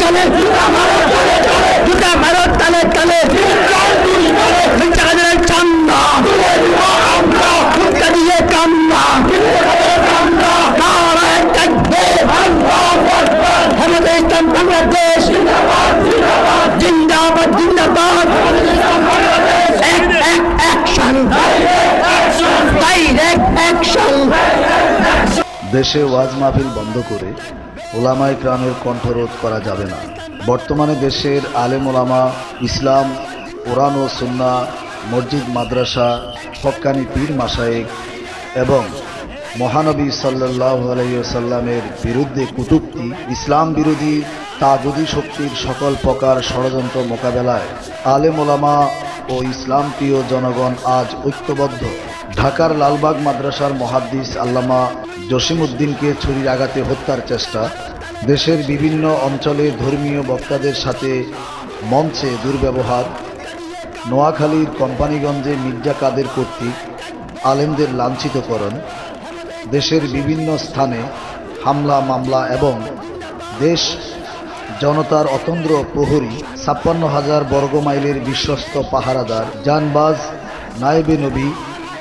তালে জুতা মারো তালে তালে মিথ্যা কাজের চান্দা ভুট্টা দিয়ে কান্না নারায়ে তাকবীর হেফাজতে ইসলাম বাংলাদেশ জিন্দাবাদ জিন্দাবাদ অ্যাকশন ডাইরেক্ট অ্যাকশন। দেশে ওয়াজ মাহফিল বন্ধ করে ওলামায়ে কেরামের কণ্ঠরোধ করা যাবে না। বর্তমানে দেশের আলেম ওলামা ইসলাম, কোরআন ও সুন্নাহ, মসজিদ মাদ্রাসা, হক্কানি পীর মাশায়েখ এবং মহানবী সাল্লাল্লাহু আলাইহি ওয়াসাল্লামের বিরুদ্ধে কটূক্তি, ইসলাম বিরোধী তাগুতি শক্তির সকল প্রকার ষড়যন্ত্র মোকাবেলায় আলেম ওলামা ও ইসলাম প্রিয় জনগণ আজ ঐক্যবদ্ধ। ঢাকার লালবাগ মাদ্রাসার মুহাদ্দিস আল্লামা জসিমউদ্দিনকে ছুরির আঘাতে হত্যার চেষ্টা, দেশের বিভিন্ন অঞ্চলে ধর্মীয় বক্তাদের সাথে মঞ্চে দুর্ব্যবহার, নোয়াখালীর কোম্পানিগঞ্জে মির্জা কাদের কর্তৃক আলেমদের লাঞ্ছিতকরণ, দেশের বিভিন্ন স্থানে হামলা মামলা এবং দেশ জনতার অতন্দ্র প্রহরী ৫৬,০০০ বর্গমাইলের বিশ্বস্ত পাহারাদার জানবাজ নায়েবে নবী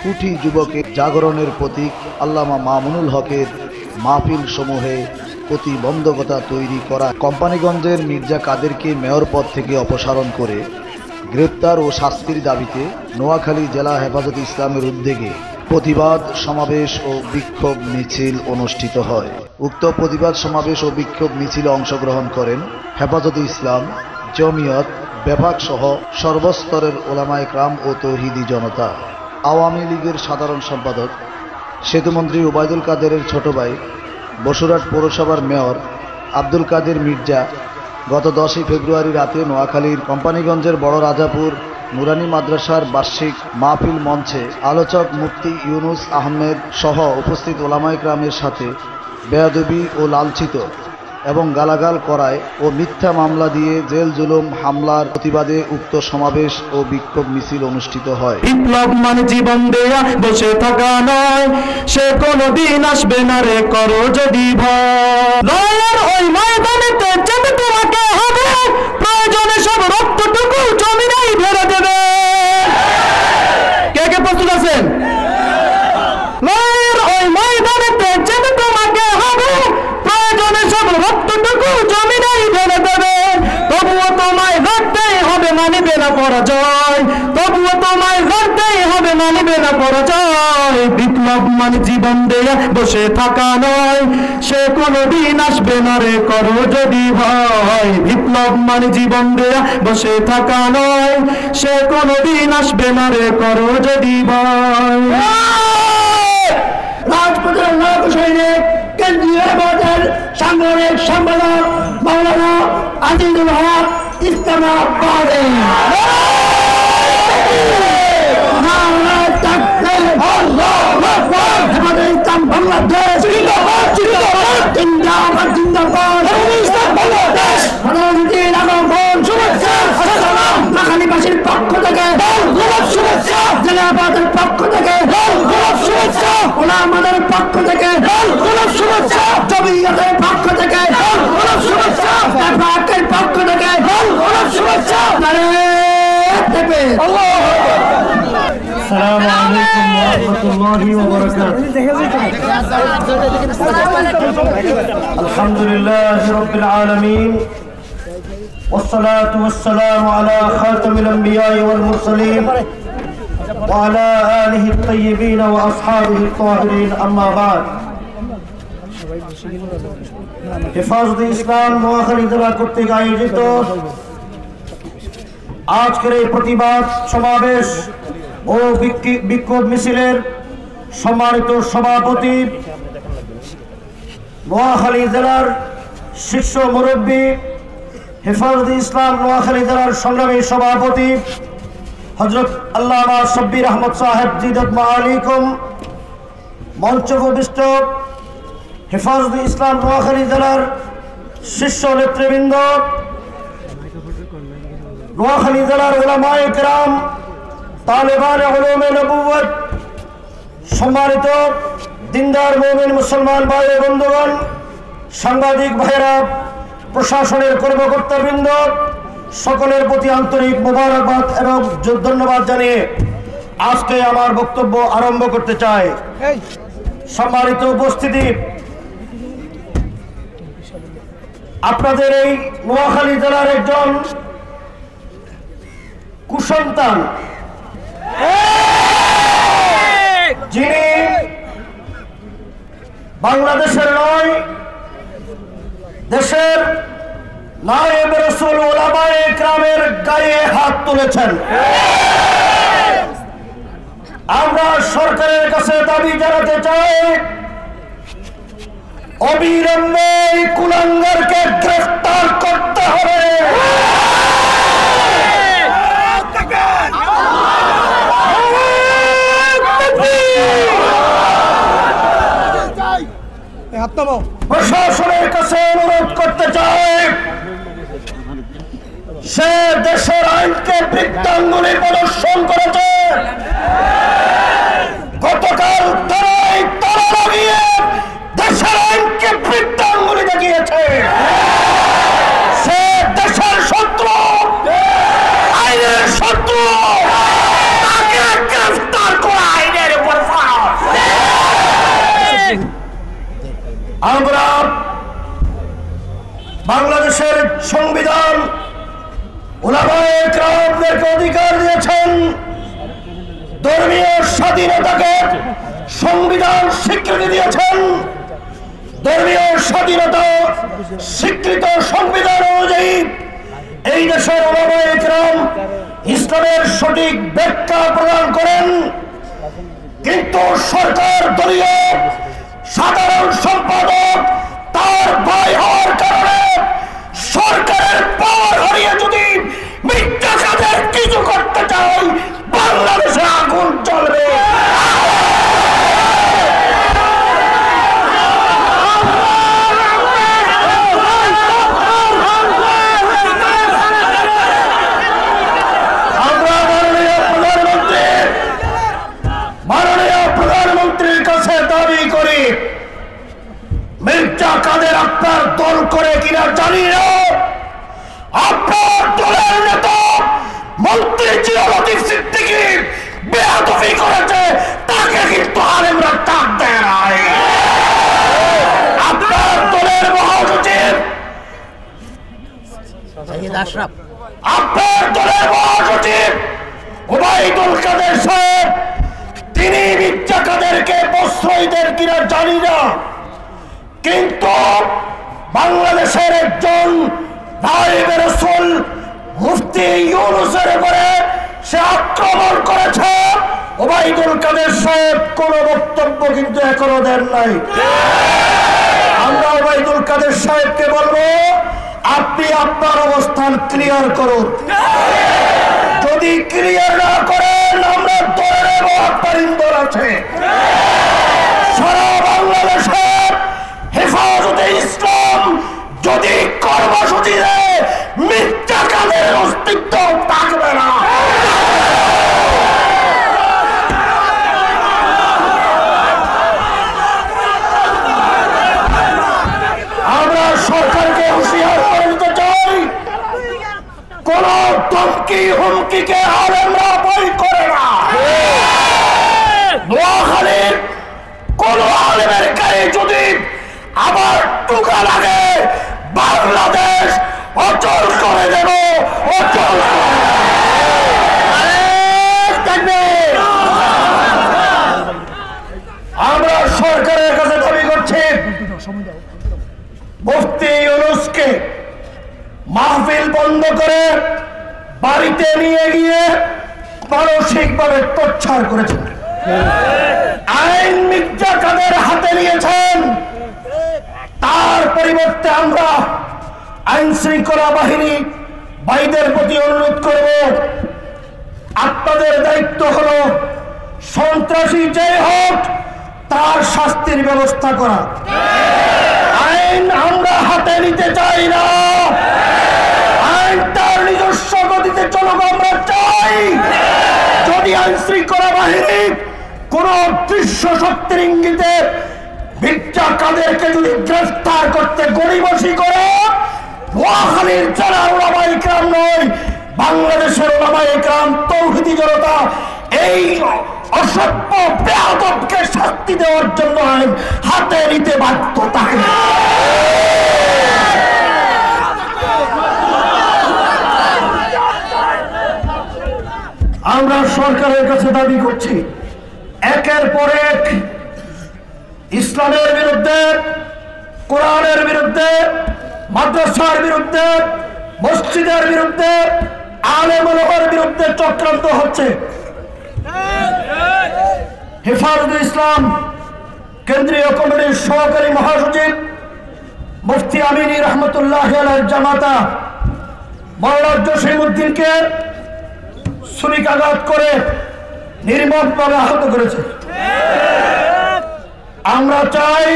কুঠি যুবকের জাগরণের প্রতীক আল্লামা মামুনুল হকের মাহফিল সমূহে প্রতিবন্ধকতা তৈরি করা, কোম্পানিগঞ্জের মির্জা কাদেরকে মেয়র পদ থেকে অপসারণ করে গ্রেপ্তার ও শাস্তির দাবিতে নোয়াখালী জেলা হেফাজতে ইসলামের উদ্যোগে প্রতিবাদ সমাবেশ ও বিক্ষোভ মিছিল অনুষ্ঠিত হয়। উক্ত প্রতিবাদ সমাবেশ ও বিক্ষোভ মিছিলে অংশগ্রহণ করেন হেফাজতে ইসলাম, জমিয়ত, বেফাক সহ সর্বস্তরের ওলামায়ে কেরাম ও তৌহিদি জনতা। আওয়ামী লীগের সাধারণ সম্পাদক সেতুমন্ত্রী ওবায়দুল কাদেরের ছোট ভাই বসুরহাট পৌরসভার মেয়র আব্দুল কাদের মির্জা গত 10 ফেব্রুয়ারি রাতে নোয়াখালীর কোম্পানিগঞ্জের বড় রাজাপুর নুরানি মাদ্রাসার বার্ষিক মাহফিল মঞ্চে আলোচক মুফতি ইউনুস আহমেদ সহ উপস্থিত ওলামায়ে কেরামের সাথে বেয়াদবি ও লাঞ্ছিত এবং গালাগাল করায় ও মিথ্যা মামলা দিয়ে জেল জুলুম হামলার প্রতিবাদে উক্ত সমাবেশ ও বিক্ষোভ মিছিল অনুষ্ঠিত হয়। বিপ্লব মানে জীবন দেয়া বসে থাকা নয়, সে কোনদিন আসবে না রে করো যদি ভয়। ওই ময়দানেতে যেতে তোমাকে হবে, প্রয়োজনে সব রক্তটুকু জমিনেই ভরে দেবে। কে কে প্রস্তুত আছেন? ওই ময়দানেতে যেতে তোমাকে হবে, প্রয়োজনে সব রক্তটুকু জমিনেই ভরে দেবে। তবুও তোমায় লড়তেই হবে, মানিবে না পরাজয়। তবুও তোমায় লড়তেই হবে, মানিবে না পরাজয়। বিপ্লব মানে জীবন দেয়া বসে থাকা নয়, সে কোনদিন আসবে না রে করো যদি ভয়। বিপ্লব মানে জীবন দেয়া বসে থাকা নয়, সে কোনদিন আসবে না রে করো যদি ভয়। রাজপথের লোক সৈনিক কেন্দ্রীয় বোর্ডের সাংগঠনিক সম্পাদক মাওলানা আজিজুল হক ইস্তেমা করেন। নারায়ে তাকবীর, আল্লাহু আকবার। হেফাজতে ইসলাম বাংলাদেশ জিন্দাবাদ জিন্দাবাদ জিন্দাবাদ জিন্দাবাদ। হেফাজতে ইসলাম বাংলাদেশ প্রধানমন্ত্রীর আগমন শুভেচ্ছা সালাম। নোয়াখালীবাসীর পক্ষ থেকে গোলাপ শুভেচ্ছা, জেলাবাদের পক্ষ থেকে গোলাপ শুভেচ্ছা, ওলামাদের পক্ষ থেকে গোলাপ শুভেচ্ছা, জমিয়তের পক্ষ থেকে গোলাপ শুভেচ্ছা, বেফাকের পক্ষ থেকে গোলাপ শুভেচ্ছা। নারায়ে তাকবীর। আসসালামু আলাইকুম ওয়া রাহমাতুল্লাহি ওয়া বারাকাতুহু। আলহামদুলিল্লাহি রাব্বিল আলামিন, والصلاة والسلام على خاتم الأنبياء والمرسلين وعلى آله الطيبين وأصحابه الطاهرين أما بعد। হেফাজতে ইসলাম নোয়াখালী জেলা কর্তৃক আয়োজিত আজকের এই প্রতিবাদ সমাবেশ ও বিক্ষোভ মিছিলের সম্মানিত সভাপতি, নোয়াখালী জেলার শীর্ষ মুরব্বী, হেফাজতে ইসলাম নোয়াখালী জেলার সংগ্রামী সভাপতি হযরত আল্লামা শব্বির আহমদ সাহেব জিদত মাআলিকুম, মঞ্চ উপবিষ্ট হেফাজতে ইসলাম নোয়াখালী জেলার শীর্ষ নেতৃবৃন্দ, নোয়াখালী জেলার উলামায়ে কেরাম, তালেবানে উলুমে নবুয়ত, সম্মানিত দিনদার মুমিন মুসলমান ভাই বন্ধুগণ, সাংবাদিক ভাইরা, প্রশাসনের কর্মকর্তাবৃন্দ সকলের প্রতি আন্তরিক মোবারকবাদ এবং ধন্যবাদ জানিয়ে আজকে আমার বক্তব্য আরম্ভ করতে চাই। সম্মানিত উপস্থিতি, আপনাদের এই নোয়াখালী জেলার একজন কুসন্তান, যিনি বাংলাদেশের নয় দেশের নায়েব রাসূল উলামায়ে কেরামের গায়ে হাত তুলেছেন। আমরা সরকারের কাছে দাবি জানাতে চাই, অবিলম্বে কুলাঙ্গারকে গ্রেফতার করতে হবে। প্রশাসনের কাছে অনুরোধ করতে চাই, সে দেশের আইনকে বৃত্তাঙ্গুলি প্রদর্শন করেছে। গতকাল তারাই তারা লাগিয়ে দেশের আইনকে বৃত্তাঙ্গুলি দেখিয়েছে। সে দেশের শত্রু, আইনের শত্রু, তাকে গ্রেফতার করা আইনের উপর ফরজ। আমরা বাংলাদেশের সংবিধান উলামায়ে কেরামদেরকে অধিকার দিয়েছেন, ধর্মীয় স্বাধীনতাকে সংবিধান স্বীকৃতি দিয়েছেন। ধর্মীয় স্বাধীনতা স্বীকৃত সংবিধান অনুযায়ী এই দেশের উলামায়ে কেরাম ইসলামের সঠিক ব্যাখ্যা প্রদান করেন। কিন্তু সরকার দলীয় সাধারণ সম্পাদক তার ভাই হওয়ার কারণে সরকারের পাওয়ার হারিয়ে যদি মিথ্যা কাজের কিছু করতে চাই, বাংলাদেশে আগুন জ্বলবে। আমরা মাননীয় প্রধানমন্ত্রীর কাছে দাবি করি, মির্জা কাদের আপনার দল করে কিনা জানি না, আপনার দলের নেতা মন্ত্রী জিয়া লতিফ সিদ্দিকী বেয়াদবি করেছে, তাকে কিন্তু আলেমরা ডাক দেয় নাই। আপনার দলের মহাসচিব, আপনার দলের মহাসচিব ওবায়দুল কাদের সাহেব, তিনি মির্জা কাদেরকে প্রশ্রয় দেন কিনা জানি না, কিন্তু বাংলাদেশের একজন নায়েব রাসূল মুফতি ইউনূসের উপরে সে আক্রমণ করেছে। ওবায়দুল কাদের সাহেব কোন বক্তব্য কিন্তু এখনো দেন নাই। আমরা ওবায়দুল কাদের সাহেবকে বলবো, আপনি আপনার অবস্থান ক্লিয়ার করুন। যদি ক্লিয়ার না করেন, আমরা ধরে নেব আপনার ইন্ধন আছে। সারা বাংলাদেশে হেফাজতে ইসলাম যদি কর্মসূচি দেয়, মিথ্যা কাদের অস্তিত্ব থাকবে না। আমরা সরকারকে হুঁশিয়ার করে দিতে চাই, কোন ধমকি হুমকিকে আলেমরা ভয় করে না। নোয়াখালীর কোন আলেমের গায়ে যদি আবার টুকা লাগে, বাংলাদেশ অচল করে দেব, অচল থাকবে। আমরা সরকারের কাছে দাবি করছি, মুফতি ইউনূসকে মাহফিল বন্ধ করে বাড়িতে নিয়ে গিয়ে মানসিকভাবে টর্চার করেছেন। আইন মির্জা কাদের হাতে নিয়েছেন, তার পরিবর্তে আমরা আইন শৃঙ্খলা বাহিনী ভাইদের প্রতি অনুরোধ করব, আপনাদের দায়িত্ব হলো সন্ত্রাসী যে হোক তার শাস্তির ব্যবস্থা করা। আইন আমরা হাতে নিতে চাই না, আইন তার নিজস্ব গতিতে চলুক আমরা চাই। যদি আইন শৃঙ্খলা বাহিনী কোন দৃশ্য শক্তির ইঙ্গিতে মির্জা কাদেরকে যদি গ্রেফতার করতে গড়িমসি করে, নোয়াখালীর যারা উলামায়ে কেরাম নয়, বাংলাদেশের উলামায়ে কেরাম তৌহিদি জনতা এই অসভ্য বেয়াদবকে শাস্তি দেওয়ার জন্য হাতে নিতে বাধ্য থাকে। আমরা সরকারের কাছে দাবি করছি, একের পর এক ইসলামের বিরুদ্ধে, কোরআনের বিরুদ্ধে, মাদ্রাসার বিরুদ্ধে, মসজিদের বিরুদ্ধে, আলেম ওলামার বিরুদ্ধে চক্রান্ত হচ্ছে। হেফাজতে ইসলাম কেন্দ্রীয় কমিটির সহকারী মহাসচিব মুফতি আমিনী রহমতুল্লাহ আলাইহির জামাতা মাওলানা জসিমউদ্দিনকে ছুরিকাঘাত করে নির্মমভাবে আহত করেছে। আমরা চাই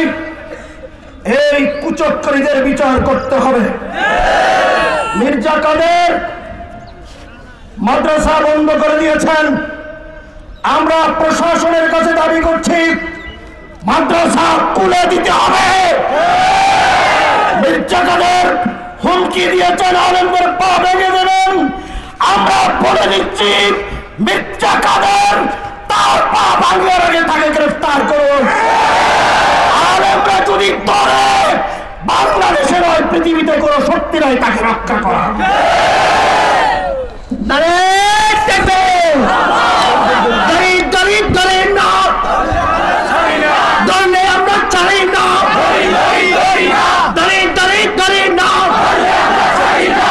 এই কুচক্রীদের বিচার করতে হবে। মির্জা কাদের মাদ্রাসা বন্ধ করে দিয়েছেন। আমরা প্রশাসনের কাছে দাবি করছি মাদ্রাসা খুলে দিতে হবে। মির্জা কাদের হুমকি দিয়েছেন আলেমদের পা ভেঙে দেবেন। আমরা বলে দিচ্ছি মির্জা কাদের তার পা ভাঙার আগে তাকে গ্রেফতার করুন। আলেমরা যদি ধরে বাংলাদেশের ওই পৃথিবীতে কোনো শক্তি নাই তাকে রক্ষা করা। আমরা চাই না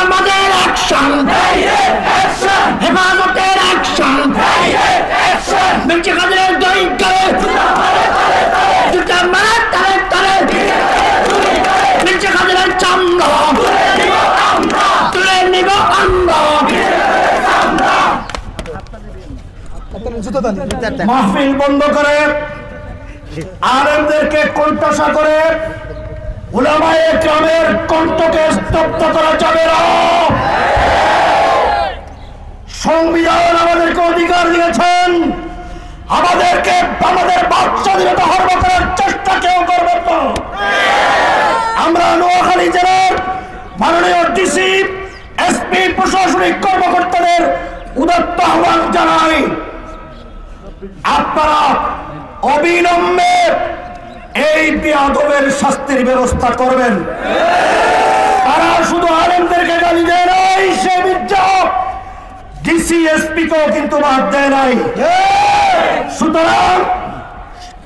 আমাদের অ্যাকশন, হেফাজতের অ্যাকশন, মির্জা কাদের দৈনিক জুতা মারা তারে তারে মির্জা কাদের চামড়া তুলে নিব আমরা। মাহফিল বন্ধ করে আলেমদেরকে কণ্ঠসা করে উলামায়ে কেরামের কণ্ঠকে স্তব্ধ করা যাবে না। সংবিধান আমাদেরকে অধিকার দিয়েছেন, আমাদেরকে আমাদের বাক স্বাধীনতা হরণ করার চেষ্টা কেউ করবে না। আমরা নোয়াখালী জেলার মাননীয় ডিসি, এসপি, প্রশাসনিক কর্মকর্তাদের উদাত্ত আহ্বান জানাই, আপনারা অবিলম্বে এই বেয়াদবের শাস্তির ব্যবস্থা করবেন। তারা শুধু আলেমদেরকে গালি দেয় নাই, সে মির্জা ডিসি এসপি কেও কিন্তু বাদ দেয় নাই। সুতরাং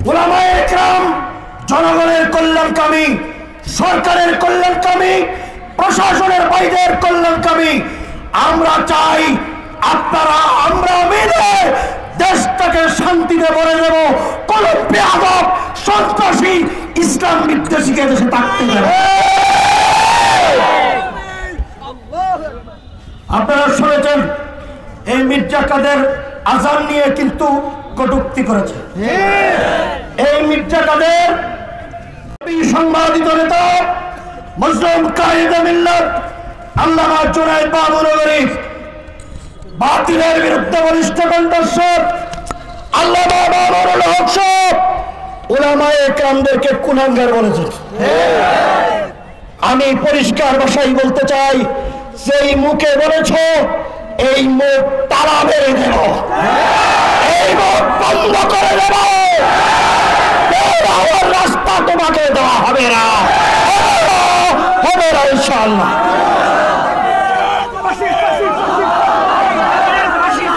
উলামায়ে কেরাম জনগণের কল্যাণকামী, সরকারের কল্যাণকামী, প্রশাসনের বাইরের কল্যাণকামী। আমরা চাই আপনারা আমরা মিলে দেশটাকে শান্তিতে ভরে দেব। কোন বেয়াদব সন্ত্রাসী ইসলাম বিদ্বেষীকে দেশে থাকতে দেবে। আপনারা শুনেছেন এই মির্জা কাদের আজান নিয়ে কিন্তু কটূক্তি করেছে। এই মির্জা কাদের সংবাদিত নেতা মুসলিম কায়েদে মিল্লাত আল্লামা জুনায়েদ বাবুনগরী বাতিলের বিরুদ্ধে বলিষ্ঠ কণ্ঠস্বর আল্লামা মামুনুল হক সাহেব উলামায়ে কেরামদেরকে কুলাঙ্গার বলেছেন। আমি পরিষ্কার ভাষায় বলতে চাই, সেই মুখে বলেছ এই মুখ তালা মেরে দেব, এই মুখ বন্ধ করে দেব, রাস্তা তোমাকে দেওয়া হবে না, হবে না ইনশাআল্লাহ।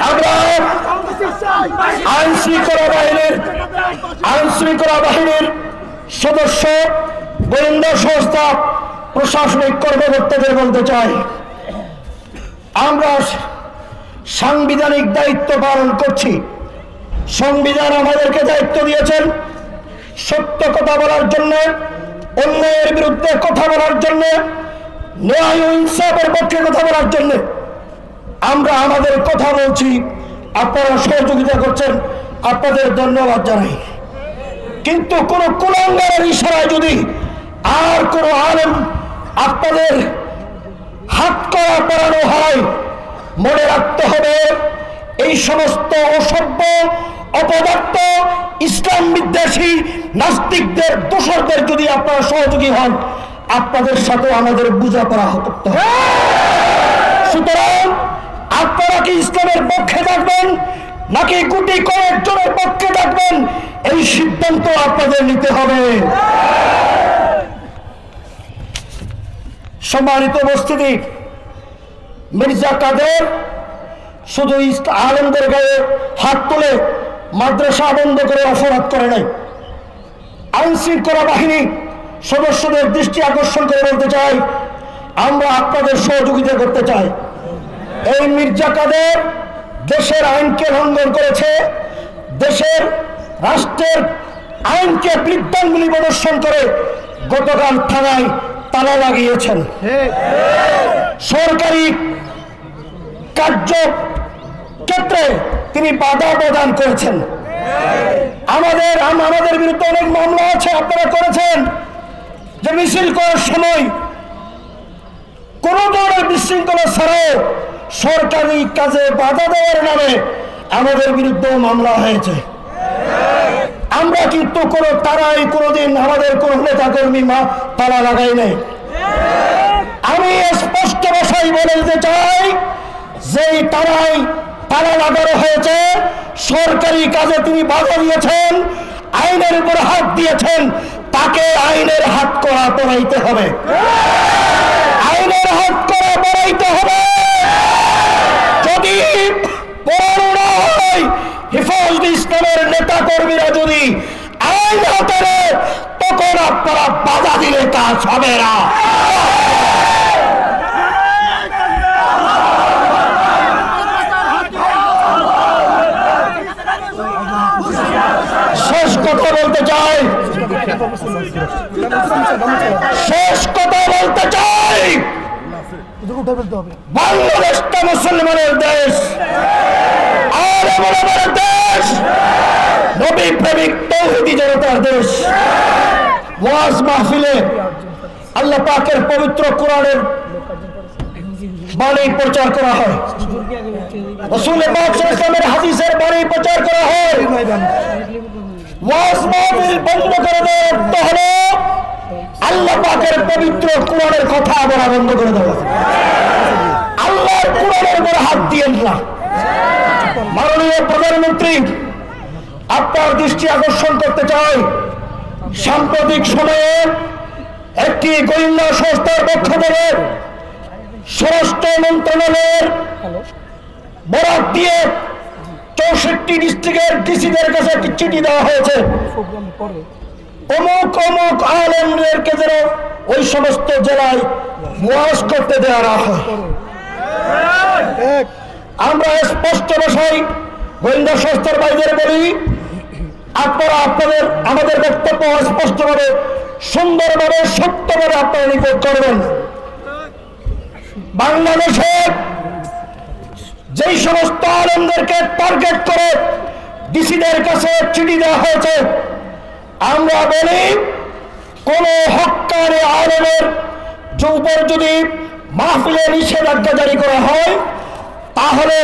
আমরা আইন শৃঙ্খলা বাহিনীর সদস্য, গোয়েন্দা সংস্থা, প্রশাসনিক কর্মকর্তাদের বলতে চাই, আমরা সাংবিধানিক দায়িত্ব পালন করছি। সংবিধান আমাদেরকে দায়িত্ব দিয়েছেন সত্য কথা বলার জন্য, অন্যায়ের বিরুদ্ধে কথা বলার জন্য, ন্যায় ও ইনসাফের পক্ষে কথা বলার জন্য। আমরা আমাদের কথা বলছি, আপনারা সহযোগিতা করছেন, আপনাদের ধন্যবাদ জানাই। কিন্তু কোন কুলাঙ্গারের ইশারায় যদি আর কোন আলেম আপনাদের হাত করা পড়ানো হয়, মনে রাখতে হবে এই সমস্ত অসভ্য অপদার্থ ইসলাম বিদ্বেষী নাস্তিকদের দোসরদের যদি আপনারা সহযোগী হন, আপনাদের সাথে আমাদের বোঝাপড়া করতে হবে। সুতরাং আপনারা কি ইসলামের পক্ষে থাকবেন নাকি গুটি কয়েকজনের পক্ষে থাকবেন, এই সিদ্ধান্ত আপনাদের নিতে হবে। সম্মানিত উপস্থিতি, মির্জা কাদের শুধু আলেমদের গায়ে হাত তুলে মাদ্রাসা বন্ধ করে অপরাধ করে নাই। আইন শৃঙ্খলা বাহিনী সদস্যদের দৃষ্টি আকর্ষণ করে বলতে চাই, আমরা আপনাদের সহযোগিতা করতে চাই। এই মির্জা কাদের দেশের আইনকে লঙ্ঘন করেছে, দেশের রাষ্ট্রের আইনকে বিদ্যাঙ্গুলি প্রদর্শন করে গতকাল থানায় তালা লাগিয়েছেন। সরকারি কার্যক্ষেত্রে তিনি বাধা প্রদান করেছেন। আমাদের বিরুদ্ধে অনেক মামলা আছে, আপনারা করেছেন যে মিছিল করার সময় কোন ধরনের বিশৃঙ্খলা ছাড়াও সরকারি কাজে বাধা দেওয়ার নামে আমাদের বিরুদ্ধে মামলা হয়েছে। আমরা কিন্তু কোনোদিন আমাদের কোন নেতা কর্মী তালা লাগাই নাই। আমি স্পষ্ট ভাষায় বলে দিতে চাই, যেই তালা লাগানো হয়েছে, সরকারি কাজে তিনি বাধা দিয়েছেন, আইনের উপর হাত দিয়েছেন, তাকে আইনের হাত করা পড়াইতে হবে, আইনের হাত করা পড়াইতে হবে। যদি পড়ানো হয়, হেফাজত ইসলামের নেতা কর্মীরা যদি আইন হাতে নেয়, তখন আপনারা বাধা দিলে কাজ হবে না। শেষ কথা বলতে চাই, বাংলাদেশটা মুসলমানের দেশ, আলেম ওলামার দেশ, নবী প্রেমিক তৌহিদি জনতার দেশ। ওয়াজ মাহফিলে আল্লাহ পাকের পবিত্র কোরআনের বাণী প্রচার করা হয়, রাসূল পাক সাল্লাল্লাহু আলাইহি ওয়াসাল্লামের হাদিসের বাণী প্রচার করা হয়। ওয়াজ মাহফিল বন্ধ করে দেওয়ার অর্থ হলো আল্লাহ পাকের পবিত্র কোরআনের কথা বলা বন্ধ করে দেওয়া। আল্লাহর কোরআনের উপর হাত দিয়েন না। মাননীয় প্রধানমন্ত্রী, আপনার দৃষ্টি আকর্ষণ করতে চাই, সাম্প্রতিক সময়ে একটি গোয়েন্দা সংস্থার পক্ষ থেকে স্বরাষ্ট্র মন্ত্রণালয়ের বরাত দিয়ে 64 ডিস্ট্রিক্টের ডিসিদের কাছে একটি চিঠি দেওয়া হয়েছে, অমুক অমুক আলেমদেরকে যেন ওই সমস্ত জেলায় ওয়াজ করতে দেওয়া না হয়। আমরা স্পষ্ট ভাষায় গোয়েন্দা সংস্থার বাইরে বলি, আপনারা আমাদের বক্তব্য স্পষ্টভাবে, সুন্দরভাবে, সত্যভাবে আপনারা রিপোর্ট করবেন। বাংলাদেশে যেই সমস্ত আলেমদেরকে টার্গেট করে ডিসিদের কাছে চিঠি দেওয়া হয়েছে, আমরা বলি কোন হক্কানি আলেমের উপর যদি মাহফিলে নিষেধাজ্ঞা জারি করা হয়, তাহলে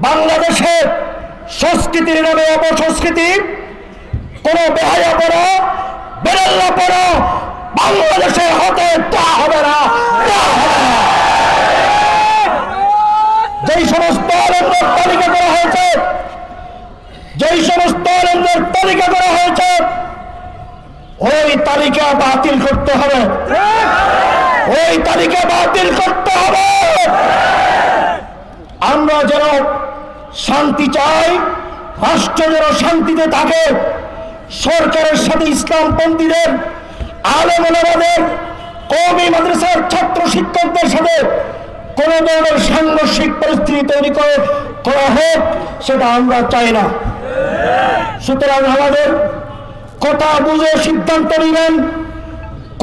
বাংলাদেশে সংস্কৃতির নামে অপসংস্কৃতি, কোন বেহায়াপনা, বেরেল্লাপনা বাংলাদেশের হতে তা হবে না। যেই সমস্ত আলেমদের তালিকা করা হয়েছে, ওই তালিকা বাতিল করতে হবে, আমরা যেন শান্তি চাই, রাষ্ট্র যেন শান্তিতে থাকে, সরকারের সাথে ইসলামপন্থীদের, আলেম ওলামাদের, কওমি মাদ্রাসার ছাত্র শিক্ষকদের সাথে কোন ধরনের সাংঘর্ষিক পরিস্থিতি তৈরি করা হোক, সেটা আমরা চাই না। সুতরাং আমাদের কথা বুঝে সিদ্ধান্ত নিবেন।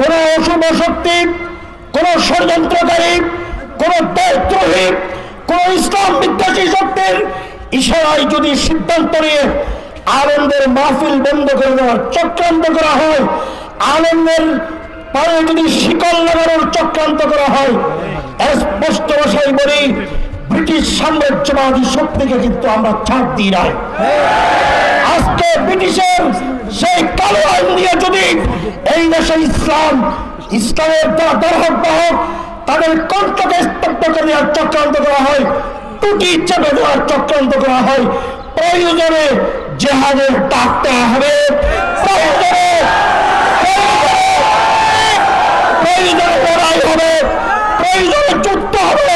কোন অশুভ শক্তি, কোন ষড়যন্ত্রকারী, কোন দেশদ্রোহী, কোন ইসলাম বিদ্বেষী শক্তির ইশারায় যদি সিদ্ধান্ত নিয়ে আলেমদের মাহফিল বন্ধ করে দেওয়ার চক্রান্ত করা হয়, আলেমদের পায়ে যদি শিকল লাগানোর চক্রান্ত করা হয়, স্পষ্ট ভাষায় বলি, ব্রিটিশ সাম্রাজ্যবাদী শক্তিকে কিন্তু আমরা ছাড় দিই নাই। আজকে ব্রিটিশের সেই কালো আইন দিয়ে যদি এই দেশে ইসলামের দরহক বাহক তাদের কণ্ঠকে স্তব্ধ করে দেওয়ার চক্রান্ত করা হয়, টুটি চেপে দেওয়ার চক্রান্ত করা হয়, প্রয়োজনে জেহাদের ডাক দেওয়া হবে, প্রয়োজনে লড়াই হবে, প্রয়োজনে যুদ্ধ হবে।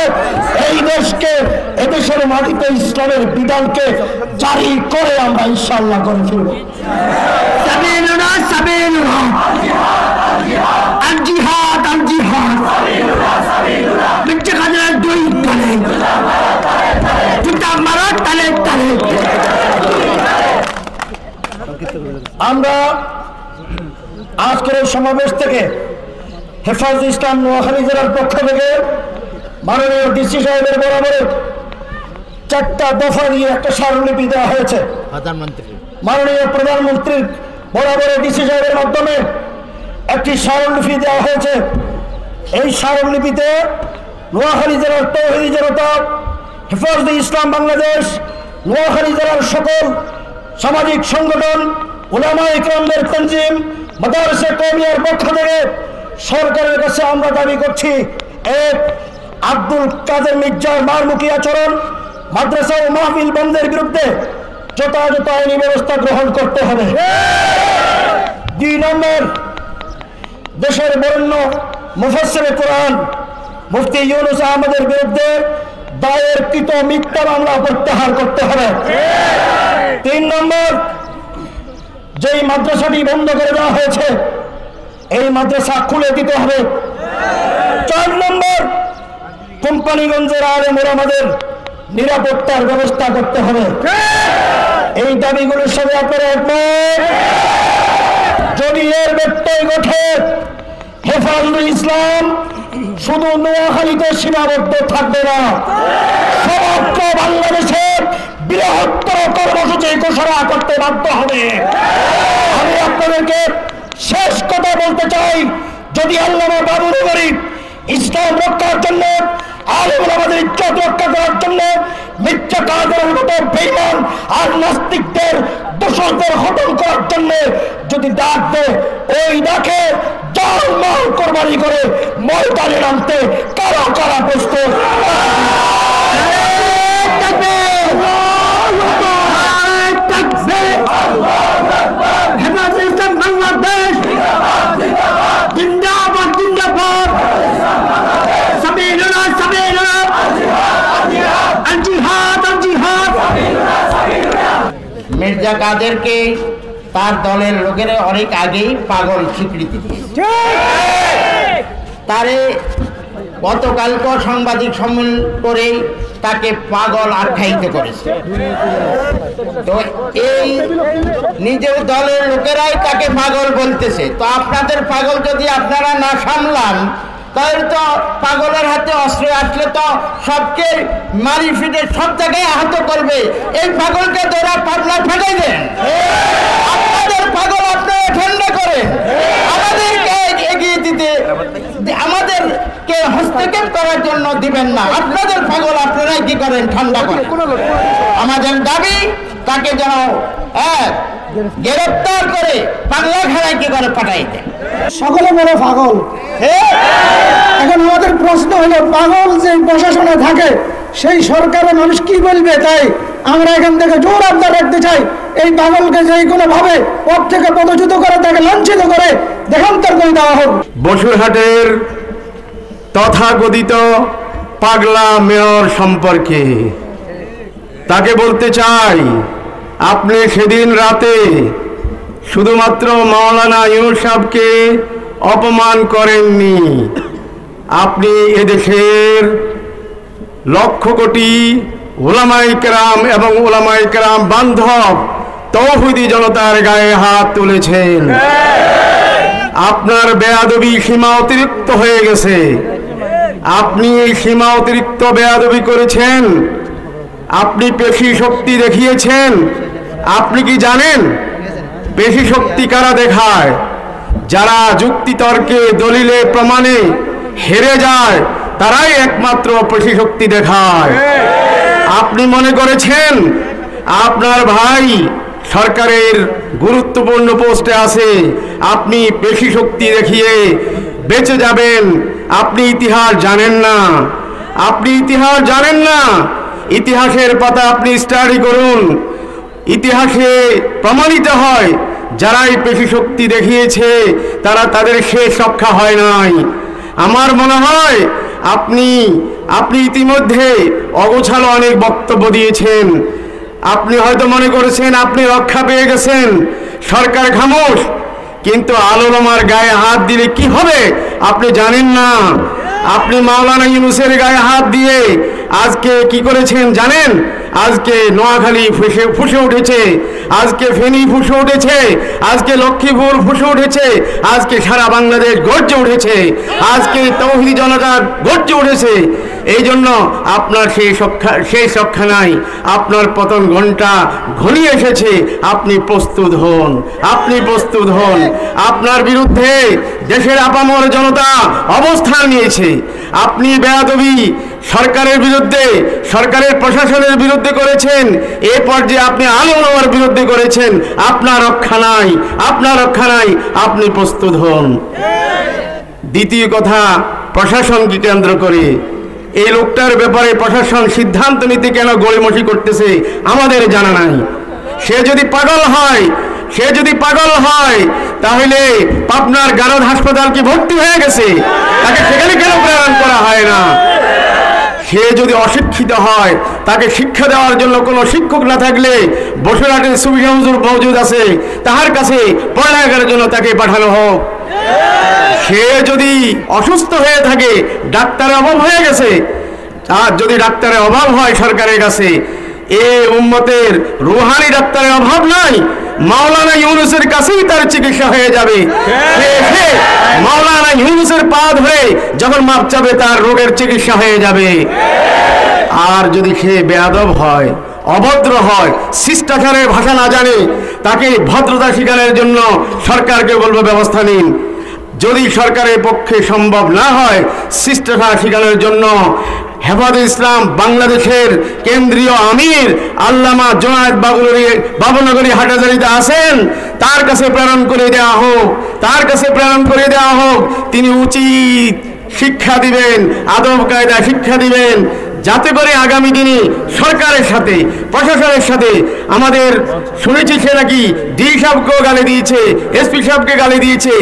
এই দেশকে এদেশের মাটিতে ইসলামের বিধানকে জারি করে আমরা ইনশাআল্লাহ করে ফিরব। সাবিলুনা সাবিলুনা আল জিহাদ আল জিহাদ বিচ্চে কাজের দুই কালে কিতাব মারা তালে তালে। আমরা আজকের এই সমাবেশ থেকে হেফাজত ইসলাম নোয়াখালী জেলার পক্ষ থেকে মাননীয় ডিসি সাহেবের বরাবরে 4টা দফা দিয়ে একটা স্মারকলিপি দেওয়া হয়েছে। মাননীয় প্রধানমন্ত্রীর বরাবরে ডিসি সাহেবের মাধ্যমে একটি স্মারকলিপি দেওয়া হয়েছে। এই স্মারকলিপিতে নোয়াখালী জেলার তৌহিদি জনতা, হেফাজত ইসলাম বাংলাদেশ, নোয়াখালী জেলার সকল সামাজিক সংগঠন, উলামায়ে ইকরামদের তানজিম, মাদ্রাসা কওমিয়ার পক্ষ থেকে সরকারের কাছে আমরা দাবি করছি, এক, আব্দুল কাদের মির্জার মারমুখী আচরণ, মাদ্রাসা ও মাহফিল বন্ধের বিরুদ্ধে যথাযথ আইনি ব্যবস্থা গ্রহণ করতে হবে। 2 নম্বর, দেশের বরেণ্য মুফাসসিরে কোরআন মুফতি ইউনূস আহমদের বিরুদ্ধে দায়েরকৃত মিথ্যা মামলা প্রত্যাহার করতে হবে। 3 নম্বর, যেই মাদ্রাসাটি বন্ধ করে দেওয়া হয়েছে এই মাদ্রাসা খুলে দিতে হবে। 4 নম্বর, কোম্পানিগঞ্জের আলেম ওলামাদের নিরাপত্তার ব্যবস্থা করতে হবে। এই দাবিগুলোর সাথে আপনারা একমত? যদি এর ব্যত্যয় ঘটে হেফাজত ইসলাম শুধু নোয়াখালীতে সীমাবদ্ধ থাকবে না, সমগ্র বাংলাদেশের বৃহত্তর কর্মসূচি ঘোষণা করতে বাধ্য হবে। আমি আপনাদেরকে শেষ কথা বলতে চাই, যদি আল্লামা বাবুল গরিব ইসলাম রক্ষার জন্য, আলেম ওলামাদের ইজ্জত রক্ষা করার জন্য মিথ্যা কাজের মতো বেঈমান আর নাস্তিকদের দোষরদের খতম করার জন্য যদি ডাক দেয়, ওই ডাকে জান মাল কোরবানি করে ময়দানে নামতে কারা কারা প্রস্তুত? হেফাজত ইসলাম বাংলাদেশ জিন্দাবাদ জিন্দাবাদ। সাবিলুনা সাবিলুনা আল জিহাদ আল জিহাদ। মির্জা কাদেরকে তার দলের লোকেরা অনেক আগেই পাগল স্বীকৃতি দিয়েছে। তারে গতকালকে সাংবাদিক সম্মেলন করে তাকে পাগল আখ্যায়িত করেছে। তো এই নিজের দলের লোকেরাই তাকে পাগল বলতেছে। তো আপনাদের পাগল যদি আপনারা না সামলান, তাহলে তো পাগলের হাতে অস্ত্র আসলে তো সবকে মারি ফিটে সব জায়গায় আহত করবে। এই পাগলকে ধরা পাতলা ফেলে দেন। আপনাদের পাগল আপনারা ঠান্ডা করে আমাদেরকে এগিয়ে দিতে, আমাদেরকে হস্তক্ষেপ করার জন্য দিবেন না। আপনাদের পাগল আপনারাই কি করেন, ঠান্ডা করেন। আমাদের দাবি তাকে যেন গ্রেফতার করে পাগলাখানায় কি করে পাঠাইতে। সকলে বলে পাগল। এখন আমাদের প্রশ্ন হলো, পাগল যে প্রশাসনে থাকে সেই সরকারের মানুষ কি বলবে? তাই আমরা এখান থেকে জোর আবদার রাখতে চাই, এই পাগলকে যে কোনো ভাবে পথ থেকে পদচ্যুত করে তাকে লাঞ্ছিত করে দেহান্তর করে দেওয়া হোক। বসুরহাটের তথাকথিত পাগলা মেয়র সম্পর্কে তাকে বলতে চাই, আপনি সেদিন রাতে শুধুমাত্র মাওলানা ইউনূস সাহেবকে অপমান করেননি, আপনি এদেশের লক্ষ কোটি উলামায়ে কেরাম এবং উলামায়ে কেরাম বান্ধব তৌহিদি জনতার গায়ে হাত তুলেছেন। আপনার বেয়াদবি সীমা অতিরিক্ত হয়ে গেছে। আপনি এই সীমা অতিরিক্ত বেয়াদবি করেছেন। আপনি পেশি শক্তি দেখিয়েছেন। আপনি কি জানেন পেশি শক্তি কারা দেখায়? যারা যুক্তিতর্কে দলিলে প্রমাণে হেরে যায় তারাই একমাত্র পেশি শক্তি দেখায়। আপনি মনে করেছেন আপনার ভাই সরকারের গুরুত্বপূর্ণ পোস্টে আছে, আপনি পেশি শক্তি দেখিয়ে বেঁচে যাবেন। আপনি ইতিহাস জানেন না, আপনি ইতিহাস জানেন না। ইতিহাসের পাতা আপনি স্টাডি করুন। ইতিহাসে প্রমাণিত হয় যারাই পেশি শক্তি দেখিয়েছে তারা তাদের শেষ রক্ষা হয় নাই। আমার মনে হয় আপনি ইতিমধ্যে অগোছালো অনেক বক্তব্য দিয়েছেন। আপনি হয়তো মনে করেছেন আপনি রক্ষা পেয়ে গেছেন, সরকার খামোশ, কিন্তু আলেমার গায়ে হাত দিলে কি হবে আপনি জানেন না। আপনি মাওলানা ইউনূসের গায়ে হাত দিয়ে আজকে কি করেছেন জানেন? আজকে নোয়াখালী ফুসে উঠেছে, আজকে ফেনী ফুসে উঠেছে, আজকে লক্ষ্মীপুর ফুসে উঠেছে, আজকে সারা বাংলাদেশ গর্জে উঠেছে, আজকে তৌহিদি জনতা গর্জে উঠেছে। এই জন্য আপনার সেই রক্ষা নাই, আপনার পতন ঘন্টা ঘনিয়ে এসেছে। আপনি প্রস্তুত হন, আপনি প্রস্তুত হন। আপনার বিরুদ্ধে দেশের আপামর জনতা অবস্থান নিয়েছে। আপনি বেয়াদবি সরকারের বিরুদ্ধে, সরকারের প্রশাসনের বিরুদ্ধে করেছেন, এ পর্যায়ে আপনি আলেমার বিরুদ্ধে করেছেন। আপনার রক্ষা নাই, আপনার রক্ষা নাই, আপনি প্রস্তুত হন। দ্বিতীয় কথা, প্রশাসনকে কেন্দ্র করে এই লোকটার ব্যাপারে প্রশাসন সিদ্ধান্ত নিতে কেন গড়িমসি করতেছে আমাদের জানা নাই। সে যদি পাগল হয় তাহলে পাবনার গারদ হাসপাতাল কি ভর্তি হয়ে গেছে? তাকে সেখানে কেন প্রেরণ করা হয় না? সে যদি অশিক্ষিত হয়, তাকে শিক্ষা দেওয়ার জন্য কোনো শিক্ষক না থাকলে বসিরহাটের সুফি হুজুর মওজুদ আছে, তাহার কাছে পড়ালেখার জন্য তাকে পাঠানো হোক। সে যদি অসুস্থ হয়ে থাকে, ডাক্তারের অভাব হয়ে গেছে, আর যদি ডাক্তারের অভাব হয় সরকারের কাছে, এ উম্মতের রুহানি ডাক্তারের অভাব নাই, মাওলানা ইউনূসের কাছেই তার চিকিৎসা হয়ে যাবে। মাওলানা ইউনূসের পা ধরে যখন মাপ চাবে তার রোগের চিকিৎসা হয়ে যাবে। আর যদি সে বেয়াদব হয়, অভদ্র হয়, শিষ্টাচারের ভাষা না জানে, তাকে ভদ্রতা শেখানোর জন্য সরকারকে বলবো ব্যবস্থা নিন। যদি সরকারের পক্ষে সম্ভব না হয় শিষ্টাচার শেখানোর জন্য হেফাজতে ইসলাম বাংলাদেশের কেন্দ্রীয় আমির আল্লামা জুনায়েদ বাবুনগরী হাটাজারিতে আছেন, তার কাছে প্রেরণ করে দেওয়া হোক, তার কাছে প্রেরণ করে দেওয়া হোক। তিনি উচিত শিক্ষা দিবেন, আদব কায়দা শিক্ষা দিবেন, যাতে করে আগামী দিনে সরকারের সাথে, প্রশাসনের সাথে, আমাদের শুনেছি সে নাকি ডি সাহেবকেও গালি দিয়েছে, এসপি সাহেবকে গালি দিয়েছে,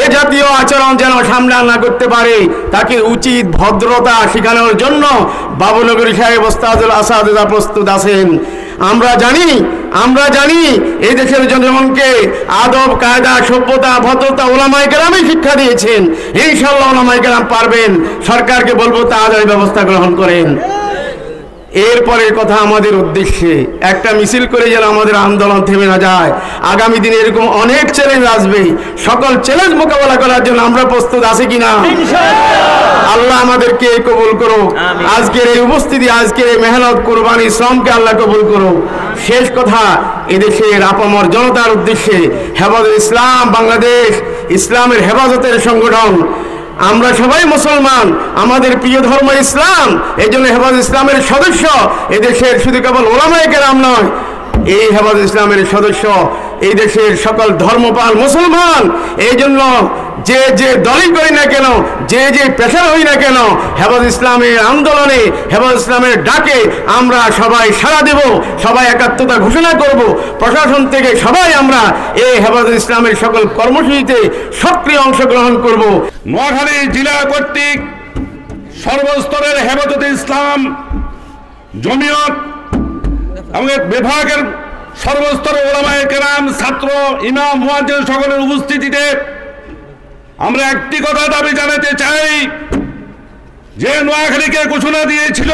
এ জাতীয় আচরণ যেন সামনে না করতে পারে, তাকে উচিত ভদ্রতা শেখানোর জন্য বাবুনগরী সাহেব ওস্তাদুল আসাদিজা প্রস্তুত আছেন। আমরা জানি এই দেশের জনগণকে আদব কায়দা সভ্যতা ভদ্রতা ওলামায়ে কেরামই শিক্ষা দিয়েছেন। ইনশাআল্লাহ ওলামায়ে কেরাম পারবেন। সরকারকে বলবো তাড়াতাড়ি ব্যবস্থা গ্রহণ করেন। এরপরের কথা, আমাদের উদ্দেশ্যে একটা মিছিল করে যেন আমাদের আন্দোলন থেমে না যায়। আগামী দিনে এরকম অনেক চ্যালেঞ্জ আসবে, সকল চ্যালেঞ্জ মোকাবেলা করার জন্য আমরা প্রস্তুত আছি কিনা? আল্লাহ আমাদেরকে কবুল করো। আজকের এই উপস্থিতি, আজকের এই মেহনত, কুরবানি, শ্রমকে আল্লাহ কবুল করো। শেষ কথা, এদেশের আপামর জনতার উদ্দেশ্যে হেফাজতে ইসলাম বাংলাদেশ ইসলামের হেফাজতের সংগঠন, আমরা সবাই মুসলমান, আমাদের প্রিয় ধর্ম ইসলাম, এই জন্য হেফাজতে ইসলামের সদস্য এদেশের শুধু কেবল ওলামায়ে কেরাম নয়, এই হেফাজতে ইসলামের সদস্য এই দেশের সকল ধর্মপ্রাণ মুসলমান। এই জন্য যে দলই করি না কেন, যে পেশার হই না কেন, হেফাজতে ইসলামের আন্দোলনে, হেফাজতে ইসলামের ডাকে আমরা সবাই সাড়া দেব, সবাই একাত্মতা ঘোষণা করব। প্রশাসন থেকে সবাই আমরা এই হেফাজতে ইসলামের সকল কর্মসূচিতে সক্রিয় অংশগ্রহণ করব। নোয়াখালী জেলা কর্তৃক সর্বস্তরের হেফাজতে ইসলাম জমিয়ত এবং বিভাগের সর্বস্তরের ওলামায়ে কেরাম, ছাত্র, ইমাম, মুয়াজ্জিন সকলের উপস্থিতিতে আমরা একটি কথা দাবি জানাতে চাই যে নোয়াখালীকে ঘোষণা দিয়েছিল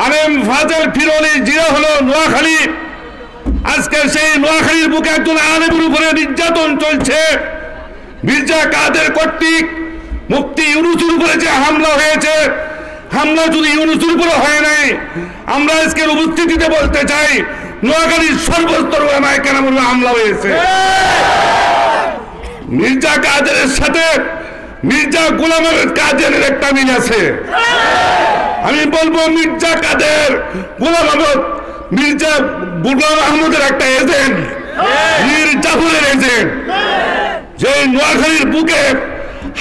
আলেম ফাজল ফিরোলি জিয়া হলো নোয়াখালী। আজকে সেই নোয়াখালীর বুকে একজন আলেমের উপরে নির্যাতন চলছে। মির্জা কাদের কর্তৃক মুফতি ইউনূসের উপরে যে হামলা হয়েছে, হামলা যদি ইউনূসের উপরে হয় নাই, আমরা আজকের উপস্থিতিতে বলতে চাই নোয়াখালীর সর্বস্তর ওলামায়ে কেরামের হামলা হয়েছে। মির্জা কাদেরের সাথে মির্জা গোলাম আহমেদ কাদেরের একটা মিল আছে। আমি বলবো মির্জা কাদের গোলাম আহমদ, মির্জা গোলাম আহমদের একটা এজেন্ট, মীর জাফরের এজেন্ট, যে নোয়াখালীর বুকে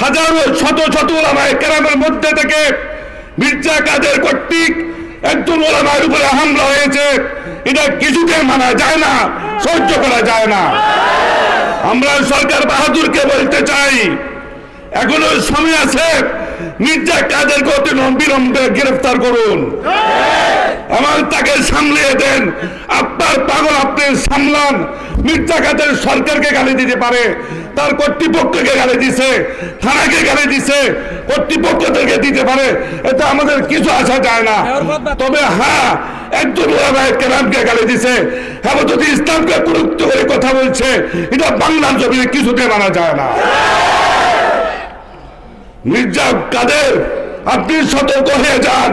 হাজারো শত শত ওলামায়ে কেরামের মধ্যে থেকে মির্জা কাদের কর্তৃক একজন ওলামার উপরে হামলা হয়েছে। এটা কিছুতে মানা যায় না, সহ্য করা যায় না। আমরা সরকার বাহাদুরকে বলতে চাই, এখনো সময় আছে, মির্জা কাদেরকে অতি বিলম্বে গ্রেফতার করুন এবং তাকে সামলিয়ে দেন। আপনার পাগল আপনি সামলান। মির্জা কাদের সরকারকে গালি দিতে পারে, তার কর্তৃপক্ষকে গালি দিছে, থানাকে গালি দিছে, কর্তৃপক্ষদেরকে দিতে পারে, এটা আমাদের কিছু আসা যায় না। তবে হ্যাঁ, একজন ওলামায়ে কেরামকে গালি দিছে, হেফাজতে ইসলামকে গুরুত্ব করে কথা বলছে, এটা বাংলার জমিনে কিছুতে মানা যায় না। মির্জা কাদের, আপনি সতর্ক হয়ে যান।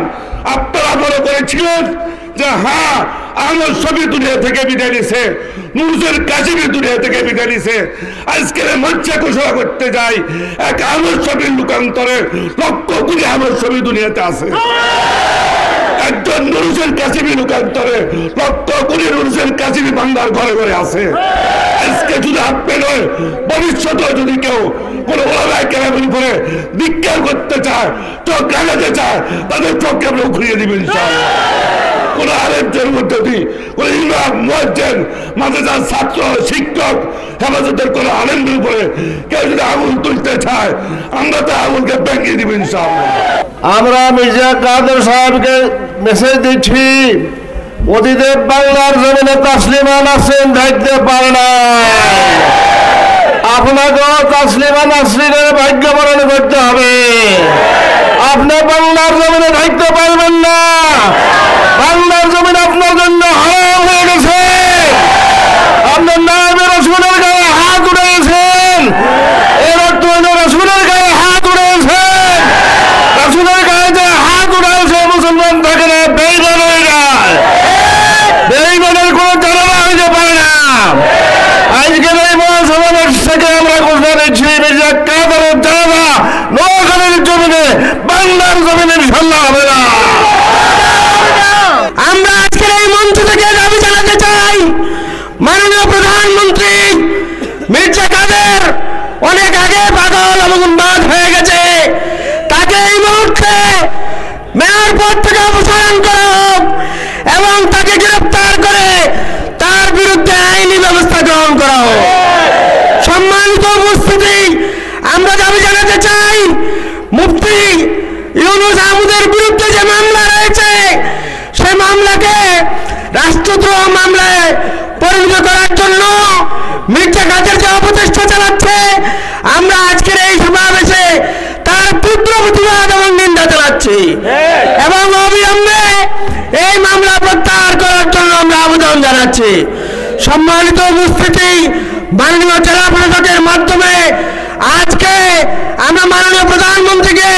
আপনারা মনে করেছিলেন যে হ্যাঁ আহমদ শফি দুনিয়া থেকে বিদায় নিছে, নুরুল কাশিমি দুনিয়া থেকে বিদায় নিছে। আজকের মঞ্চে ঘোষণা করতে যাই, এক আহমদ শফির লোকান্তরে লক্ষ কোটি আহমদ শফি দুনিয়াতে আছে। একজন নুরুল কাশিমি লোকান্তরে লক্ষ কোটি নুরুল কাশিমি বাংলার ঘরে ঘরে আছে। আজকে শুধু আপনি নয়, ভবিষ্যতে যদি কেউ কোন ওলামায়ে কেরামের উপরে ধিক্কার করতে চায়, চোখ লাগাতে চায়, তাদের চোখকে আমরা ঘুরিয়ে দিবেন ইনশাআল্লাহ। কোন আলেমদের মধ্যে যদি কোন ইমাম, মুয়াজ্জিন, মাদ্রাসার ছাত্র, শিক্ষক, হেফাজতের কোন আলেমদের উপরে কেউ যদি আগুন তুলতে চায়, আমরা তো আগুনকে ভেঙে দিব ইনশাআল্লাহ। আমরা মির্জা কাদের সাহেবকে মেসেজ দিচ্ছি, অতীতে বাংলার জমিনে তাসলিমা নাসরিন থাকতে পারে না, আপনাকেও তাসলিমা নাসরিনের ভাগ্য বরণ করতে হবে। আপনি বাংলার জমিনে থাকতে পারবেন না, বাংলার জমিন আপনার জন্য হারাম হয়ে গেছে। আপনার নামে রাসূলের গায়ে হাত উঠেছেন, এর অর্থ হলো রাসূলের গায়ে হাত উঠেছেন। রাসূলের গায়ে যে হাত উঠেছে মুসলমান থাকে না, বেঈমান হয়ে যায়। বেঈমানের কোনো জানালা হইতে পারে না। আজকের এই মহাসমাবেশ থেকে আমরা ঘোষণা দিচ্ছি, মির্জা কাদেরের জানালা নোয়াখালীর জমিনে, বাংলার জমিনে ইনশাআল্লাহ হবে না। আমরা আজকের এই মঞ্চ থেকে দাবি জানাতে চাই, মাননীয় প্রধানমন্ত্রী মির্জা কাদের অনেক আগে পাগল এবং উন্মাদ হয়ে গেছে, তাকে এই মুহূর্তে মেয়র পদ থেকে অপসারণ করা হোক এবং তাকে গ্রেফতার করে তার বিরুদ্ধে আইনি ব্যবস্থা গ্রহণ করা হোক। সম্মানিত উপস্থিতি, আমরা দাবি জানাতে চাই, মুফতি ইউনূস আহমদের বিরুদ্ধে যে মামলা রয়েছে, সেই মামলাকে রাষ্ট্রদ্রোহ মামলায় পরিণত করার জন্য মির্জা কাদের যে অপচেষ্টা চালাচ্ছে, আমরা আজকের এই সমাবেশে তার তীব্র প্রতিবাদ এবং নিন্দা চালাচ্ছি এবং অবিলম্বে এই মামলা প্রত্যাহার করার জন্য আমরা আবেদন জানাচ্ছি। সম্মানিত উপস্থিতি, মাননীয় জেলা প্রশাসকের মাধ্যমে আজকে আমরা মাননীয় প্রধানমন্ত্রীকে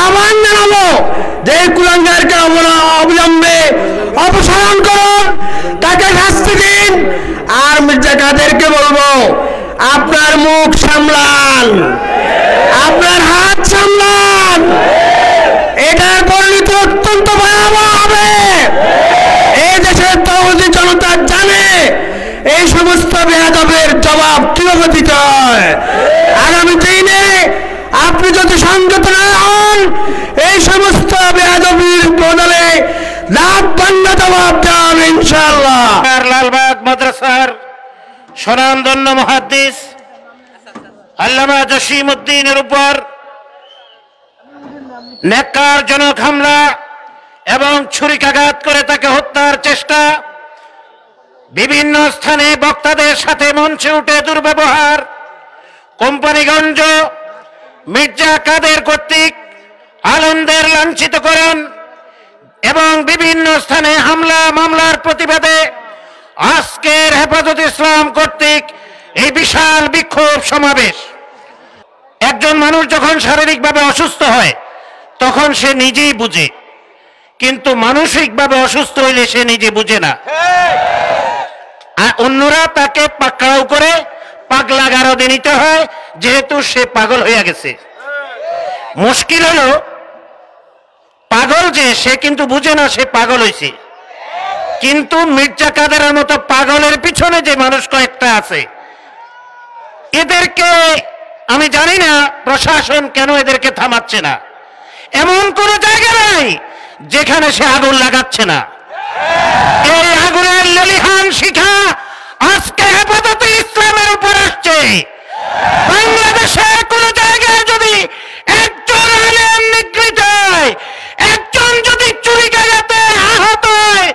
আহ্বান জানাবো যে কুলাঙ্গারকে অবিলম্বে অপসারণ করুন, তাকে শাস্তি দিন। আর মির্জা কাদেরকে বলবো, আপনার মুখ সামলান, আপনার হাত সামলান, এটার পরিণতি অত্যন্ত ভয়াবহ হবে। এই দেশের তৌহিদি জনতা জানে এই সমস্ত বেয়াদবের জবাব কিভাবে দিতে হয়। আগামী দিনে আপনি যদি সংযত না হন, এই সমস্ত বেয়াদবির বদলে লাভ বান্না জবাব দেন ইনশাআল্লাহ। লালবাগ মাদ্রাসার স্বনামধন্য মুহাদ্দিস আল্লামা জসিমউদ্দিনের উপর ন্যাক্কারজনক হামলা এবং ছুরিকাঘাত করে তাকে হত্যার চেষ্টা, বিভিন্ন স্থানে বক্তাদের সাথে মঞ্চে উঠে দুর্ব্যবহার, কোম্পানিগঞ্জ মির্জা কাদের কর্তৃক আলেমদের লাঞ্ছিতকরণ এবং বিভিন্ন স্থানে হামলা মামলার প্রতিবাদে আজকের হেফাজতে ইসলাম কর্তৃক এই বিশাল বিক্ষোভ সমাবেশ। একজন মানুষ যখন শারীরিকভাবে অসুস্থ হয় তখন সে নিজেই বুঝে, কিন্তু মানসিকভাবে অসুস্থ হইলে সে নিজে বুঝে না, আর অন্যরা তাকে পাকড়াও করে পাগলা গারদে নিতে হয়, যেহেতু সে পাগল হইয়া গেছে। মুশকিল হলো পাগল যে সে কিন্তু বুঝে না সে পাগল হয়েছে, কিন্তু মির্জা কাদেরের মতো পাগলের পিছনে যে মানুষ কয়েকটা আছে, এদেরকে আমি জানি না প্রশাসন কেন এদেরকে থামাচ্ছে না। এমন কোন জায়গা নাই যেখানে সে আগুন লাগাচ্ছে না। এই আগুনের লেলিহান শিখা আজকে হেফাজতে ইসলামের উপর আসছে। বাংলাদেশের কোন জায়গায় যদি একজন আলেম নিগৃহীত হয়, একজন যদি চুরিকাঘাতে আহত হয়,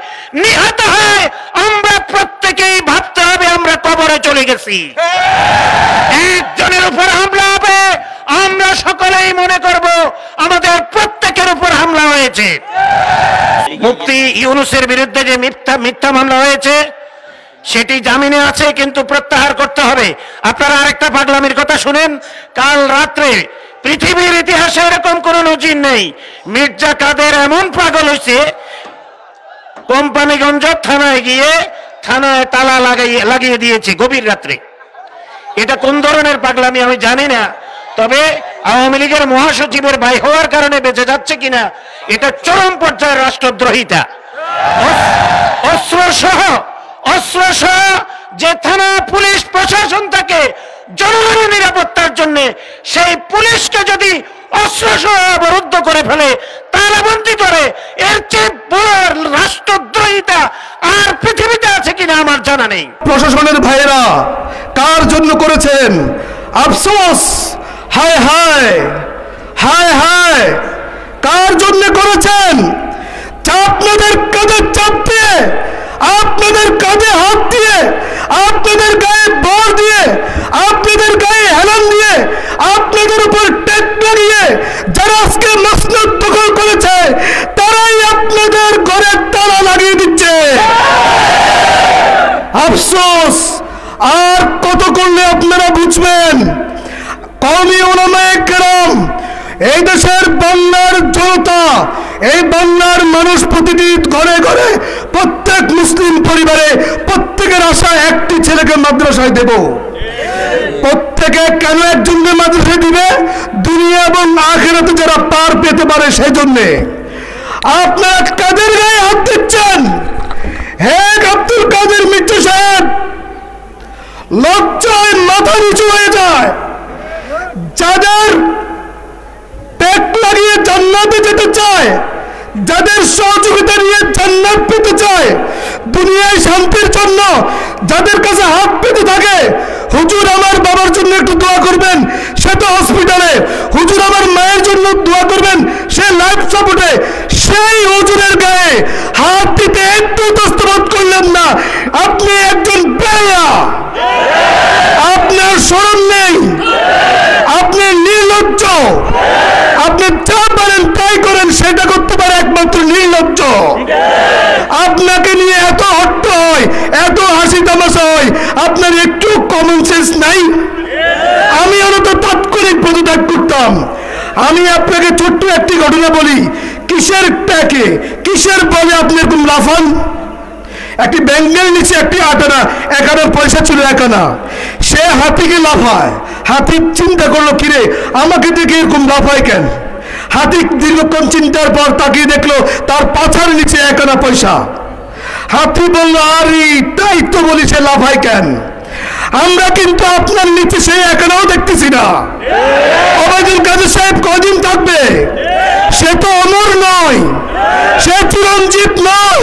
নিহত হয়, আমরা প্রত্যেকেই ভাবতে হবে আমরা কবরে চলে গেছি। একজনের উপর হামলা হবে, আমরা সকলেই মনে করব আমাদের প্রত্যেকের উপর হামলা হয়েছে। মুফতি ইউনূসের বিরুদ্ধে যে মিথ্যা মামলা হয়েছে সেটি জামিনে আছে, কিন্তু প্রত্যাহার করতে হবে। আপনারা আরেকটা পাগলামির কথা শুনেন। কাল রাত্রে পৃথিবীর ইতিহাসে এরকম কোন নজির নেই, মির্জা কাদের এমন পাগল হয়েছে কোম্পানিগঞ্জ থানায় গিয়ে থানায় তালা লাগিয়ে দিয়েছে গভীর রাত্রে। এটা কোন ধরনের পাগলামি আমি জানি না, তবে আওয়ামী লীগের মহাসচিবের ভাই হওয়ার কারণে বেঁচে যাচ্ছে কিনা এটা চরম পর্যায়ের রাষ্ট্রদ্রোহিতা। অস্ত্র সহ যে থানা পুলিশ প্রশাসন থাকে জনগণের নিরাপত্তার জন্য, সেই পুলিশকে যদি অস্ত্র সহ অবরুদ্ধ করে ফেলে, তালাবন্দি করে, এর চেয়ে বড় রাষ্ট্রদ্রোহিতা আর পৃথিবীতে আছে কিনা আমার জানা নেই। প্রশাসনের ভাইয়েরা কার জন্য করেছেন? আফসোস, হায় হায় হায় হায়, কার জন্য করেছেন? আপনাদের কাঁধে চাপ দিয়ে, আপনাদের কাঁধে হাত দিয়ে, আপনাদের গায়ে বর দিয়ে, আপনাদের গায়ে হেলান দিয়ে, আপনাদের উপর টেক লাগিয়ে যারা আজকে মসনদ দখল করেছে তারাই আপনাদের ঘরের তালা লাগিয়ে দিচ্ছে। আফসোস, আর কত করলে আপনারা বুঝবেন? কওমি উলামায়ে কেরাম, এই দেশের বাংলার জনতা, এই বাংলার মানুষ প্রতিটি ঘরে ঘরে প্রত্যেক মুসলিম পরিবারে প্রত্যেকের আশা একটি ছেলেকে মাদ্রাসায় দেব। প্রত্যেকে কেন একজনকে মাদ্রাসায় দিবে? দুনিয়া এবং আখিরাতে যারা পার পেতে পারে সেই জন্যে। আপনারা কাদের গায়ে হাত দিচ্ছেন? হে আব্দুল কাদের মির্জা সাহেব, লজ্জায় মাথা নিচু হয়ে যায়। যাদের পেট লাগিয়ে জান্নাতে যেতে চায়, যাদের সহযোগিতা নিয়ে জান্নাত পেতে চায়, দুনিয়ায় শান্তির জন্য যাদের কাছে হাত পেতে থাকে, হুজুর আমার বাবার জন্য একটু দোয়া করবেন, সে তো হসপিটালে, হুজুর আমার মায়ের জন্য দোয়া করবেন, সে লাইফ সাপোর্টে, সেই হুজুরের গায়ে হাত দিতে একটু দস্তবোধ করলেন না। আপনি একজন বেয়া, আপনার শরম নেই, আপনি নির্লজ্জ, আপনি যা পারেন তাই করেন, সেটা করতে পারে একমাত্র নির্লজ্জ। আপনাকে নিয়ে এত হট্ট হয়, এত হাসি তামাশা হয়, আপনার একটু কমন সেন্স নাই? আমি অন্তত তাৎক্ষণিক পদত্যাগ করতাম। আমি আপনাকে ছোট্ট একটি ঘটনা বলি। কিসের ট্যাকে, কিসের বলে আপনি এরকম লাফান? একটি ব্যাঙ্গের নিচে একটি আটানা, 1 আনার পয়সা ছিল 1 আনা, সে হাতিকে লাফায়। হাতি চিন্তা করলো, কিরে আমাকে দেখে এরকম লাফায় কেন? হাতি দীর্ঘক্ষণ চিন্তার পর তাকিয়ে দেখলো তার পাছার নিচে 1 আনা পয়সা। হাতি বললো, আরে তাই তো বলি, সে লাফায় কেন? আমরা কিন্তু আপনার নিচে সেই 1 আনাও দেখতেছি না। ওবায়দুল কাদের সাহেব কদিন থাকবে? সে তো অমর নয়, সে চিরঞ্জিত নয়,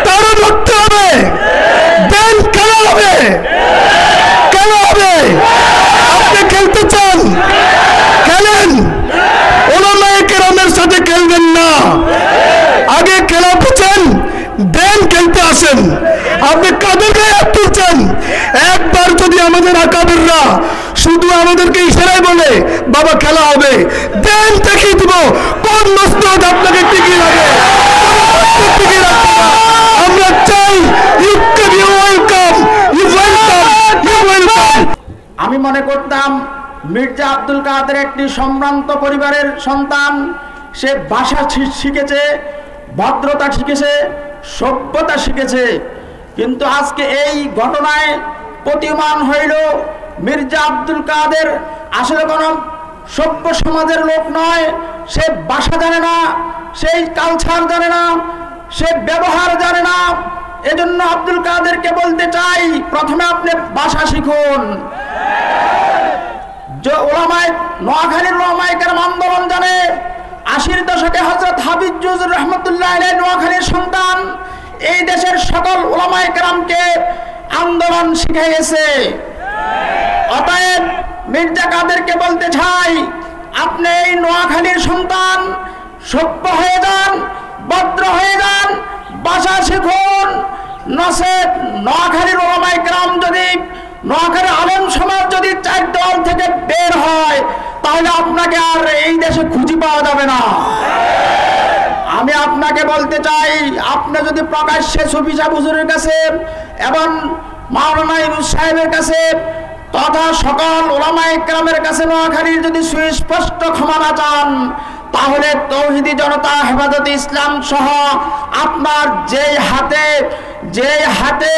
তারও ধরতে হবে। দেন কেন হবে? কেন হবে? আপনি খেলতে চান খেলেন, উলামায়ে কেরামের সাথে খেলবেন না। আগে খেলা বুঝেন, দেন খেলতে আসেন। আপনি কাদের গায়ে হাত তুলছেন? একবার যদি আমাদের আকাবিররা শুধু আমাদেরকে ইশারায় বলে বাবা খেলা হবে, দেন দেখিয়ে দিব কোন মসনদ আপনাকে টিকিয়ে রাখে। আমরা চাই you welcome, you welcome, you welcome. আমি মনে করতাম মির্জা আব্দুল কাদের একটি সম্ভ্রান্ত পরিবারের সন্তান। সে ভাষা শিখেছে, ভদ্রতা শিখেছে, সভ্যতা শিখেছে, কিন্তু আজকে এই ঘটনায় প্রতীয়মান হইল মির্জা আব্দুল কাদের আসলে কোনো সভ্য সমাজের লোক নয়, সে ভাষা জানে না, সেই কালচার জানে না, সে ব্যবহার জানে না। এজন্য আব্দুল কাদেরকে বলতে চাই, প্রথমে আপনি ভাষা শিখুন। নোয়াখালীর ওলামায়ে কেরাম আন্দোলন জানে। 80-র দশকে হযরত হাফিজ জুজুর রহমতুল্লাহ আলাইহি নোয়াখালীর সন্তান এই দেশের সকল ওলামায়ে কেরামকে আন্দোলন শিখিয়েছে। অতএব মির্জা কাদেরকে বলতে চাই, আপনি এই নোয়াখালীর সন্তান, সভ্য হয়ে যান, ভদ্র হয়ে যান, ভাষা শিখুন। নচেত নোয়াখালীর ওলামায়ে কেরাম যদি, নোয়াখালীর আলেম সমাজ যদি 4 দল থেকে বের হয়, তাহলে আপনাকে আর এই দেশে খুঁজে পাওয়া যাবে না। আমি আপনাকে বলতে চাই, আপনি যদি প্রকাশ্যে সুফি সাহেব হুজুরের কাছে এবং মাওলানা ইউনূস সাহেবের কাছে তথা সকল ওলামায়ে কেরামের কাছে নোয়াখালীর যদি সুস্পষ্ট ক্ষমা না চান, তাহলে তৌহিদি জনতা হেফাজতে ইসলাম সহ আপনার যে হাতে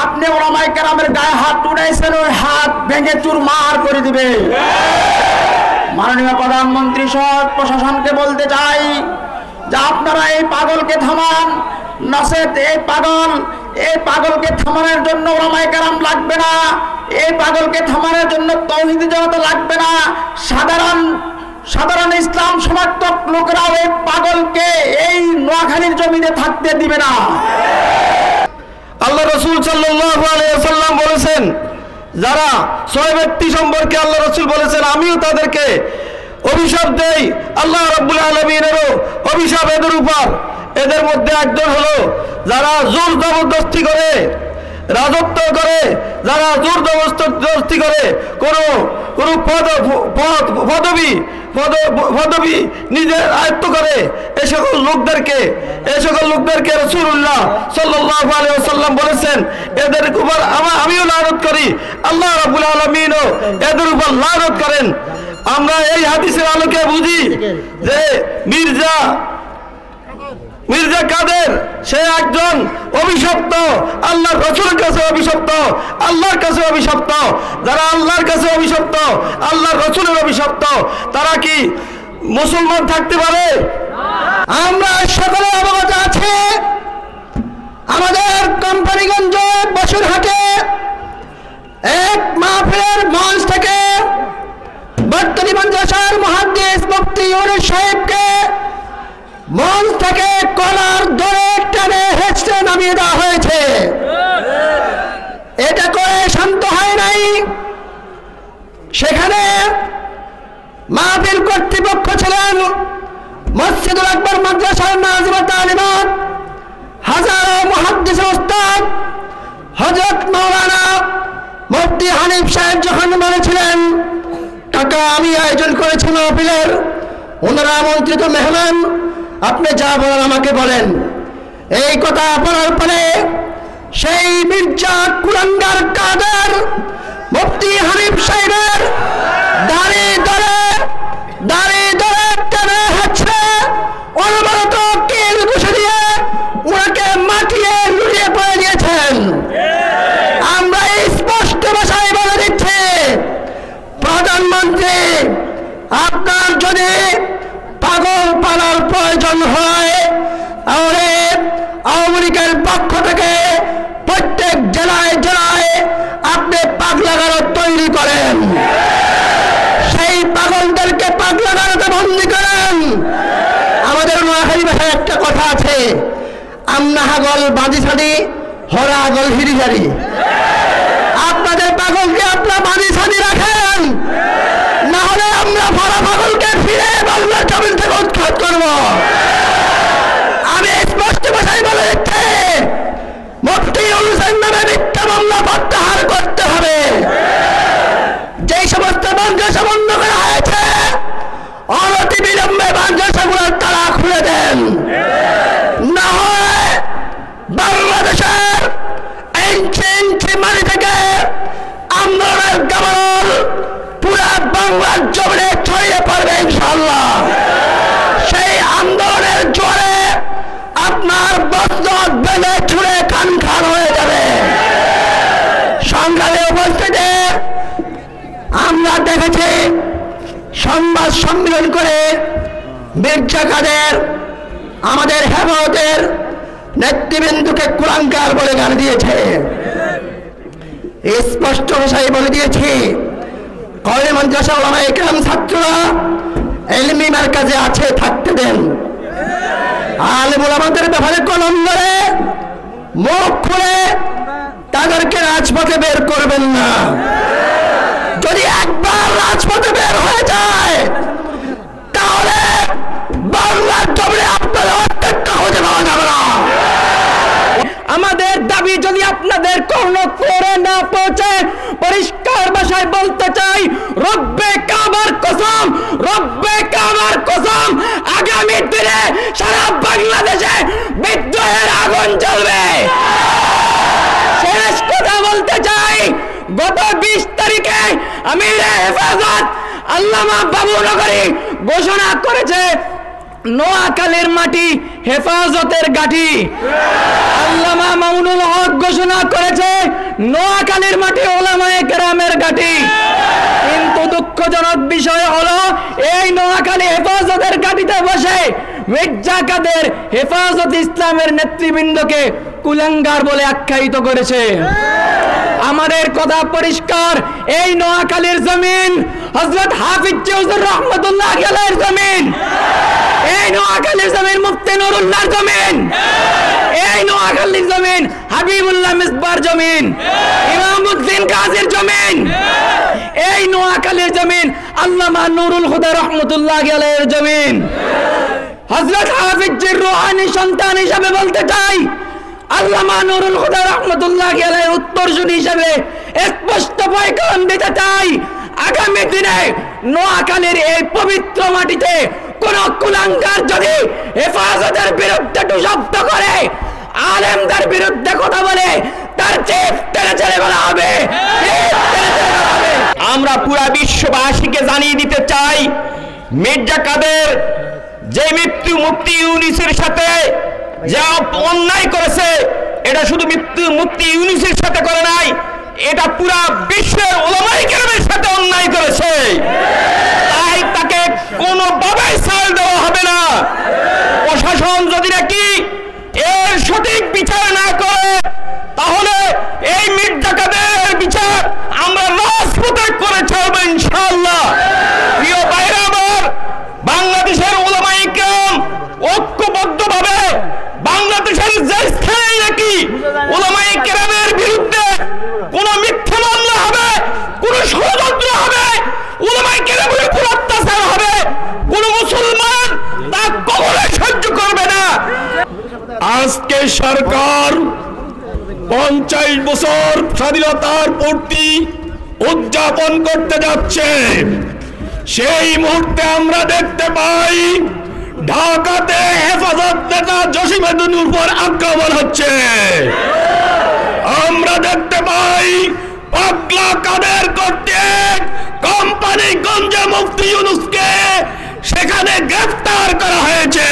আপনি ওলামায়ে কেরামের গায়ে হাত উঠাইছেন, ওই হাত ভেঙে চুরমার করে দিবে। মাননীয় প্রধানমন্ত্রী সহ প্রশাসনকে বলতে চাই যে আপনারা এই পাগলকে থামান, নচেত এই পাগলকে থামানোর জন্য ওলামায়ে কেরাম লাগবে না, এই পাগলকে থামানোর জন্য তৌহিদি জনতা লাগবে না, সাধারণ ইসলাম সমর্থক লোকেরাও এই পাগলকে এই নোয়াখালীর জমিতে থাকতে দিবে না। আল্লাহ রাসূল সাল্লাল্লাহু আলাইহি ওয়াসাল্লাম বলেছেন, যারা 6 ব্যক্তি সম্পর্কে আল্লাহ রাসূল বলেছেন, আমিও তাদেরকে অভিশাপ দেই, আল্লাহ রাব্বুল আলামিনেরও অভিশাপ এদের উপর। এদের মধ্যে একজন হলো যারা জোর জবরদস্তি করে, রাজত্ব করে, যারা জোর জবরদস্তি করে কোনো পদবি নিজের আয়ত্ত করে, এই সকল লোকদেরকে রাসূলুল্লাহ সাল্লাল্লাহু আলাইহি ওয়াসাল্লাম বলেছেন, এদের উপর আমিও লানত করি, আল্লাহ রাব্বুল আলামিনও এদের উপর লানত করেন। আমরা এই হাদিসের আলোকে বুঝি যে মির্জা কাদের সে একজন অভিশপ্ত, আল্লাহর রাসূলের কাছে অভিশপ্ত, আল্লাহর কাছে অভিশপ্ত। যারা আল্লাহর কাছে অভিশপ্ত, আল্লাহর রাসূলের অভিশপ্ত, তারা কি মুসলমান থাকতে পারে? আমরা সকলে অবগত আছে, আমাদের কোম্পানিগঞ্জ বসুরহাটে এক মাহফিলের মঞ্চ থেকে বর্তনী মাদ্রাসার মুহাদ্দিস মুফতি ইউনূস সাহেবকে মঞ্চ থেকে কলার ধরে টেনে হেঁচড়ে নামিয়ে দেওয়া হয়েছে। এটা করে শান্ত হয় নাই। সেখানে মাহফিল কর্তৃপক্ষ ছিলেন মসজিদুল আকবর মাদ্রাসার নাজিমা তালিমাত, হাজারো মুহাদ্দিস উস্তাদ হযরত মাওলানা মুফতি হানিফ সাহেব যখন বলেছিলেন, কাকা আমি আয়োজন করেছি মাহফিলের, ওনারা আমন্ত্রিত মেহমান, আপনি যা বলেন আমাকে বলেন। এই কথা বলার পরে সেই মির্জা কুলাঙ্গার কাদের মুফতি হানিফ সাহেবের দাড়ি ধরে টেনে হাঁচড়ে অনবরত কিল ঘুষে দিয়ে ওনাকে মাটিয়ে লুটিয়ে পড়ে দিয়েছেন। আমরা স্পষ্ট ভাষায় বলে দিচ্ছি, প্রধানমন্ত্রী আপনার যদি পাগল পালার প্রয়োজন হয়, তাহলে আওয়ামী লীগের পক্ষ থেকে প্রত্যেক জেলায় আপনি পাগলাগারদ তৈরি করেন, সেই পাগলদেরকে পাগলাগারদে বন্দী করেন। আমাদের নোয়াখালী ভাষায় একটা কথা আছে, আমনা হাগল বাঁধি ছাড়ি, হরা আগল হিরি ছাড়ি। আপনাদের পাগলকে আপনার বাঁধি ছাড়ি রাখেন, না হলে আমরা ভরা পাগলকে ফিরে বাংলার জমিন থেকে উৎখাত করব। আমি স্পষ্ট ভাষায় বলে দিচ্ছি, মুফতি ইউনূসের নামে মিথ্যা মামলা প্রত্যাহার করতে হবে। যেই সমস্ত মাদ্রাসা বন্ধ করা হয়েছে, অনতি বিলম্বে মাদ্রাসাগুলোর তালা খুলে দেন, না হয় বাংলাদেশের ইঞ্চি মাটি থেকে আন্দোলনের দাবানল পুরা বাংলার জমিনে ছড়িয়ে পড়বে ইনশাআল্লাহ। সেই আন্দোলনের জোরে আপনার বস্ত্র বেঁধে ছুঁড়ে খান হয়ে যাবে। সংগ্রামে উপস্থিতি আমরা দেখেছি সংবাদ সম্মেলন করে মির্জা কাদের আমাদের হেফাজতের নেতৃবৃন্দকে কুলাঙ্গার বলে গান দিয়েছে। স্পষ্ট ভাষায় বলে দিয়েছি, কওমি মাদ্রাসা উলামায়ে কেরাম ছাত্ররা ইলমি মারকাজে আছে, থাকতে দেন। আলেম উলামাদের ব্যাপারে কলম ধরে মুখ খুলে তাদেরকে রাজপথে বের করবেন না। যদি একবার রাজপথে বের হয়ে যায় তাহলে বাংলার জমিনে আপনাদের অর্ধেকটা খুঁজে পাওয়া যাবে না। আমাদের দাবি যদি আপনাদের কোনো করে না পৌঁছে, পরিষ্কার ভাষায় বলতে চাই, রব্বে কাবার কসম, রব্বে কাবার কসম, আগামী দিনে সারা বাংলাদেশে বিদ্রোহের আগুন জ্বলবে। শেষ কথা বলতে চাই, গত 20 তারিখে আমিরে হেফাজত আল্লামা বাবু নগরী ঘোষণা করেছে নোয়াখালীর মাটি হেফাজতের গাঠি। আল্লামা মামুনুল হক ঘোষণা করেছে নোয়াখালীর মাটি উলামায়ে কেরামের গাঠি। কিন্তু দুঃখজনক বিষয় হলো এই নোয়াখালী হেফাজতের গাঠিতে বসে মির্জা কাদের হেফাজত ইসলামের নেতৃবৃন্দকে কুলাঙ্গার বলে আখ্যায়িত করেছে। আমাদের কথা পরিষ্কার, এই নোয়াখালীর জমিন হযরত হাফিজ হুজুর রহমাতুল্লাহ আলাইহির জমিন, এই নোয়াখালীর জমিন মুফতি নুরুল্লাহর জমিন, এই নোয়াখালীর জমিন হাবিবুল্লাহ মিসবার জমিন, ইমামউদ্দিন গাজীর জমিন, এই নোয়াখালীর জমিন আল্লামা নুরুল হুদা রহমাতুল্লাহ আলাইহির জমিন। হযরত হাফিজের রূহানি সন্তান হিসেবে বলতে চাই, আল্লামা নুরুল হুদা রহমাতুল্লাহ আলাইহির উত্তরসূরি হিসেবে স্পষ্ট পয়গাম দিতে চাই, আগামী দিনে নোয়াখালীর এই পবিত্র মাটিতে কোন কুলাঙ্গার যদি হেফাজতের বিরুদ্ধে শব্দ করে, আলেমদের বিরুদ্ধে কথা বলে, তার চিপ টেনে ছেড়ে ফেলা হবে। আমরা পুরা বিশ্ববাসীকে জানিয়ে দিতে চাই, মির্জা কাদের যে মৃত্যু মুফতি ইউনূসের সাথে যা অন্যায় করেছে, এটা শুধু মুফতি ইউনূসের সাথে করে নাই, এটা পুরা বিশ্বের উলামায়ে কেরামের সাথে অন্যায় করেছে। তাই তাকে কোনোভাবে ছাড় দেওয়া হবে না। প্রশাসন যদি নাকি এর সঠিক বিচার না করে, তাহলে এই মির্জা কাদের বিচার আমরা রাজপথে করে ছাড়ব ইনশাআল্লাহ। প্রিয় ভাইরা আমার, বাংলাদেশের উলামায়ে কেরাম ঐক্যবদ্ধভাবে বাংলাদেশের যে স্থানে নাকি উলামায়ে কেরামের বিরুদ্ধে কোন মিথ্যা মামলা হবে, কোন ষড়যন্ত্র হবে, উলামায়ে কেরামের উপর অত্যাচার হবে, কোন মুসলমান তা কখনোই সহ্য করবে না। আজকে সরকার 50 বছর স্বাধীনতার পূর্তি উদযাপন করতে যাচ্ছে। সেই মুহূর্তে আমরা দেখতে পাই ঢাকাতে হেফাজত নেতা জসিমউদ্দিনের উপর আক্রমণ হচ্ছে। আমরা দেখতে পাই পাগলা কাদের কর্তৃক কোম্পানিগঞ্জে মুফতি ইউনূসকে সেখানে গ্রেফতার করা হয়েছে।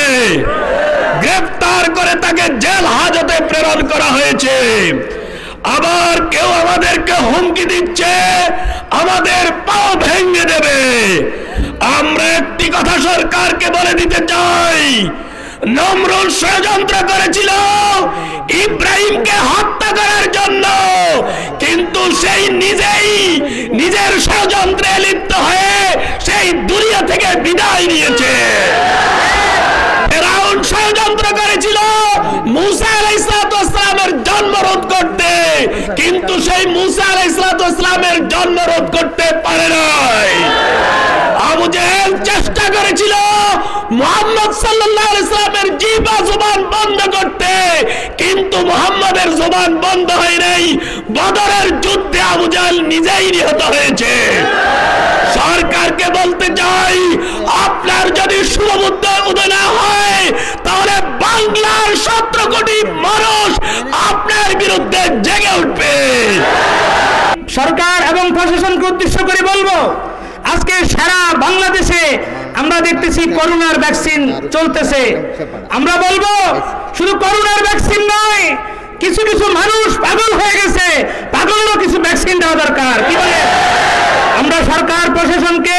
গ্রেফতার করে তাকে জেল হাজতে প্রেরণ করা হয়েছে। আবার কেউ আমাদেরকে হুমকি দিচ্ছে আমাদের পাও ভেঙে দেবে। আমরা একটি কথা সরকারকে বলে দিতে চাই, নমরুদ ষড়যন্ত্র করেছিল ইব্রাহিমকে হত্যা করার জন্য, কিন্তু সেই নিজেই নিজের ষড়যন্ত্রে লিপ্ত হয়ে সেই দুনিয়া থেকে বিদায় নিয়েছে। ফিরআউন ষড়যন্ত্র করেছিল মূসা আলাইহিস সালামের জন্ম রোধ করতে, কিন্তু সেই মূসা আলাইহিস সালামের জন্ম রোধ করতে পারে নাই। আবু জেহেল চেষ্টা করেছিল মুহাম্মদ সাল্লাল্লাহু আলাইহি ওয়াসাল্লামের জিহ্বা জবান বন্ধ করতে, কিন্তু মুহাম্মাদের জবান বন্ধ হয় নাই। বদরের যুদ্ধে আবু জেহেল নিজেই নিহত হয়েছে। সরকারকে বলতে চাই, আপনার যদি শুভবুদ্ধি উদয় না হয়, তাহলে বাংলার 17 কোটি মানুষ আপনার বিরুদ্ধে জেগে উঠবে। সরকার এবং প্রশাসনকে উদ্দেশ্য করে বলবো, আজকে সারা বাংলাদেশে আমরা দেখতেছি করোনার ভ্যাকসিন চলতেছে। আমরা বলবো শুধু করোনার ভ্যাকসিন নয়, কিছু কিছু মানুষ পাগল হয়ে গেছে, পাগলেরও কিছু ভ্যাকসিন দেওয়া দরকার। কি বলে? আমরা সরকার প্রশাসনকে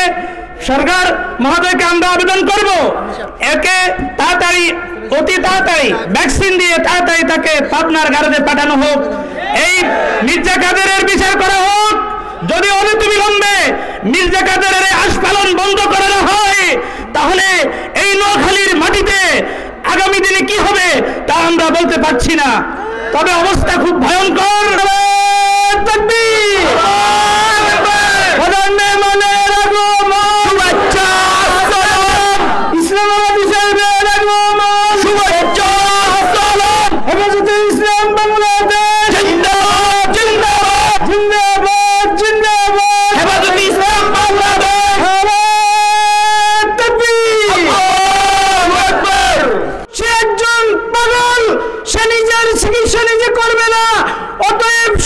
সরকার মহোদয়কে আমরা আবেদন করব একে তাড়াতাড়ি অতি তাড়াতাড়ি ভ্যাকসিন দিয়ে তাড়াতাড়ি তাকে পাবনার গাড়িতে পাঠানো হোক। এই মির্জা কাদেরের বিচার করা হোক। যদি অনতিবিলম্বে মির্জা কাদেরের আস্ফালন বন্ধ করা না হয় তাহলে এই নোয়াখালীর মাটিতে আগামী দিনে কি হবে তা আমরা বলতে পারছি না। তবে অবস্থা খুব ভয়ঙ্কর।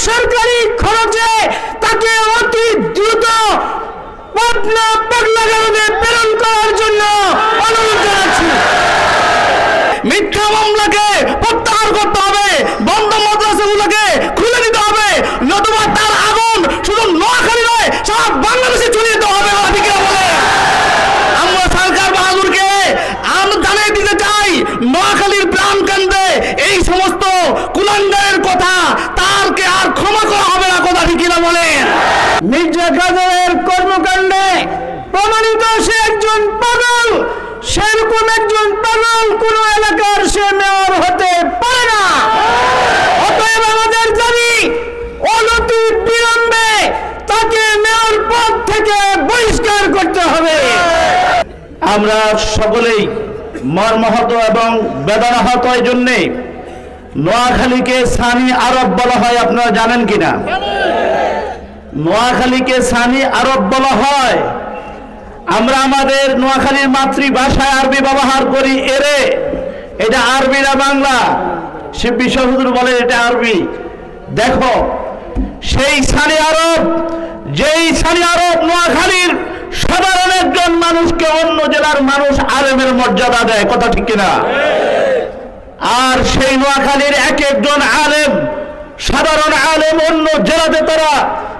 সরকারি খরচে তাকে অতি দ্রুত পাবনা পাগলা গারদে প্রেরণ করার জন্য অনুরোধ জানাচ্ছি। মিথ্যা মামলাকে প্রত্যাহার করতে হবে, বন্ধ মাদ্রাসাগুলোকে খুলে দিতে হবে, নতুবা তার আগুন শুধু নোয়াখালী নয় সারা বাংলাদেশে ছড়িয়ে দিতে হবে। আমরা সরকার বাহাদুরকে আমরা জানিয়ে দিতে চাই নোয়াখালীর প্রাণ কেন্দ্রে এই সমস্ত কুলাঙ্গারের কথা তারকে আর ক্ষমা করা হবে না। কথা ঠিক কিনা বলেন? মির্জা কাদেরের কর্মকাণ্ডে প্রমাণিত সে একজন পাগল। সেরকম একজন পাগল কোন এলাকার সে মেয়র হতে পারে না। অতএব আমাদের দাবি অনতি বিলম্বে তাকে মেয়র পদ থেকে বহিষ্কার করতে হবে। আমরা সকলেই মর্মাহত এবং বেদনাহত এই জন্যে নোয়াখালীকে সানি আরব বলা হয়। আপনারা জানেন কিনা? নোয়াখালীকে সানি আরব বলা হয়। আমরা আমাদের নোয়াখালীর মাতৃভাষায় আরবি ব্যবহার করি এরে, এটা আরবি না বাংলা। সে বিশ্ব হুজুর বলে এটা আরবি। দেখো সেই সানি আরব, যেই সানি আরব নোয়াখালীর সাধারণ একজন মানুষকে অন্য জেলার মানুষ আলেমের মর্যাদা দেয়। কথা ঠিক কিনা? আর সেই নোয়াখালীর এক একজন আলেম, সাধারণ আলেম অন্য জেলাতে তারা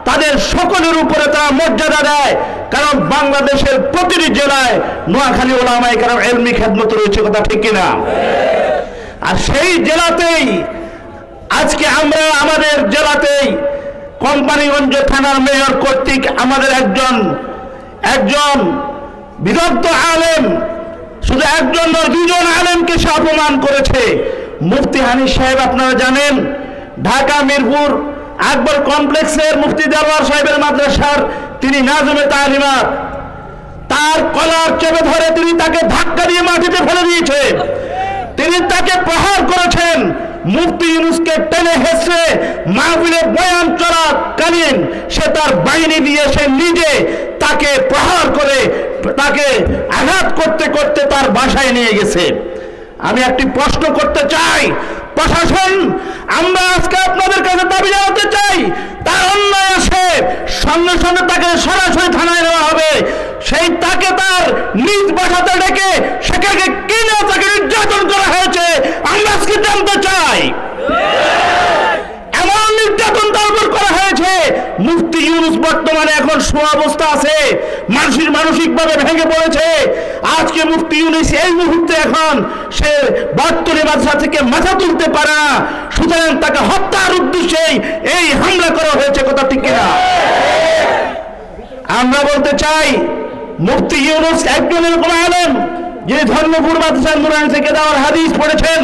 তাদের সকলের উপরে তারা মর্যাদা দেয়। কারণ বাংলাদেশের প্রতিটি জেলায় নোয়াখালী ওলামায়ে কেরাম ইলমি খেদমত রয়েছে। কথা ঠিক কিনা? আর সেই জেলাতেই আজকে আমরা আমাদের জেলাতেই কোম্পানিগঞ্জ থানার মেয়র কর্তৃক আমাদের একজন বিদগ্ধ আলেম, শুধু একজন নয় দুজন আলেমকে সে অপমান করেছে। মুফতি হানিফ সাহেব আপনারা জানেন ঢাকা মিরপুর আকবর কমপ্লেক্সের মুফতি দেওয়ার সাহেবের মাদ্রাসার তিনি নাজমে তালিমাত, তার কলার চেপে ধরে তিনি তাকে ধাক্কা দিয়ে মাটিতে ফেলে দিয়েছে। তিনি তাকে প্রহার করেছেন। মুফতি ইউনূসকে টেনে হেসে মাহফিলে বয়ান চলাকালীন সে তার বাহিনী দিয়ে সে নিজে তাকে প্রহার করে তাকে আঘাত করতে করতে তার বাসায় নিয়ে গেছে। আমি একটি প্রশ্ন করতে চাই, প্রশাসন, আমরা আজকে আপনাদের কাছে দাবি জানাতে চাই, তার অন্যায় আছে সঙ্গে সঙ্গে তাকে সরাসরি থানায় নেওয়া হবে। সেই তাকে তার নিজ বাসাতে ডেকে সেখানে কিনে তাকে নির্যাতন করা হয়েছে। আমরা আজকে জানতে চাই এমন নির্যাতন তার উপর করা হয়েছে। মুফতি ইউনূস বর্তমানে এখন অবস্থা আছে, মানসিকভাবে ভেঙে পড়েছে। আজকে মুফতি ইউনূস এই মুহূর্তে এখন সে বর্তমানে মাদ্রাসা থেকে মাথা তুলতে পারে না। সুতরাং তাকে হত্যার উদ্দেশ্যে এই হামলা করা হয়েছে। কথা ঠিক কিনা? আমরা বলতে চাই মুফতি ইউনূস একজন এরকম আলেম যিনি ধর্মপুর মাদ্রাসা নুরানি থেকে দেওয়ার হাদিস পড়েছেন,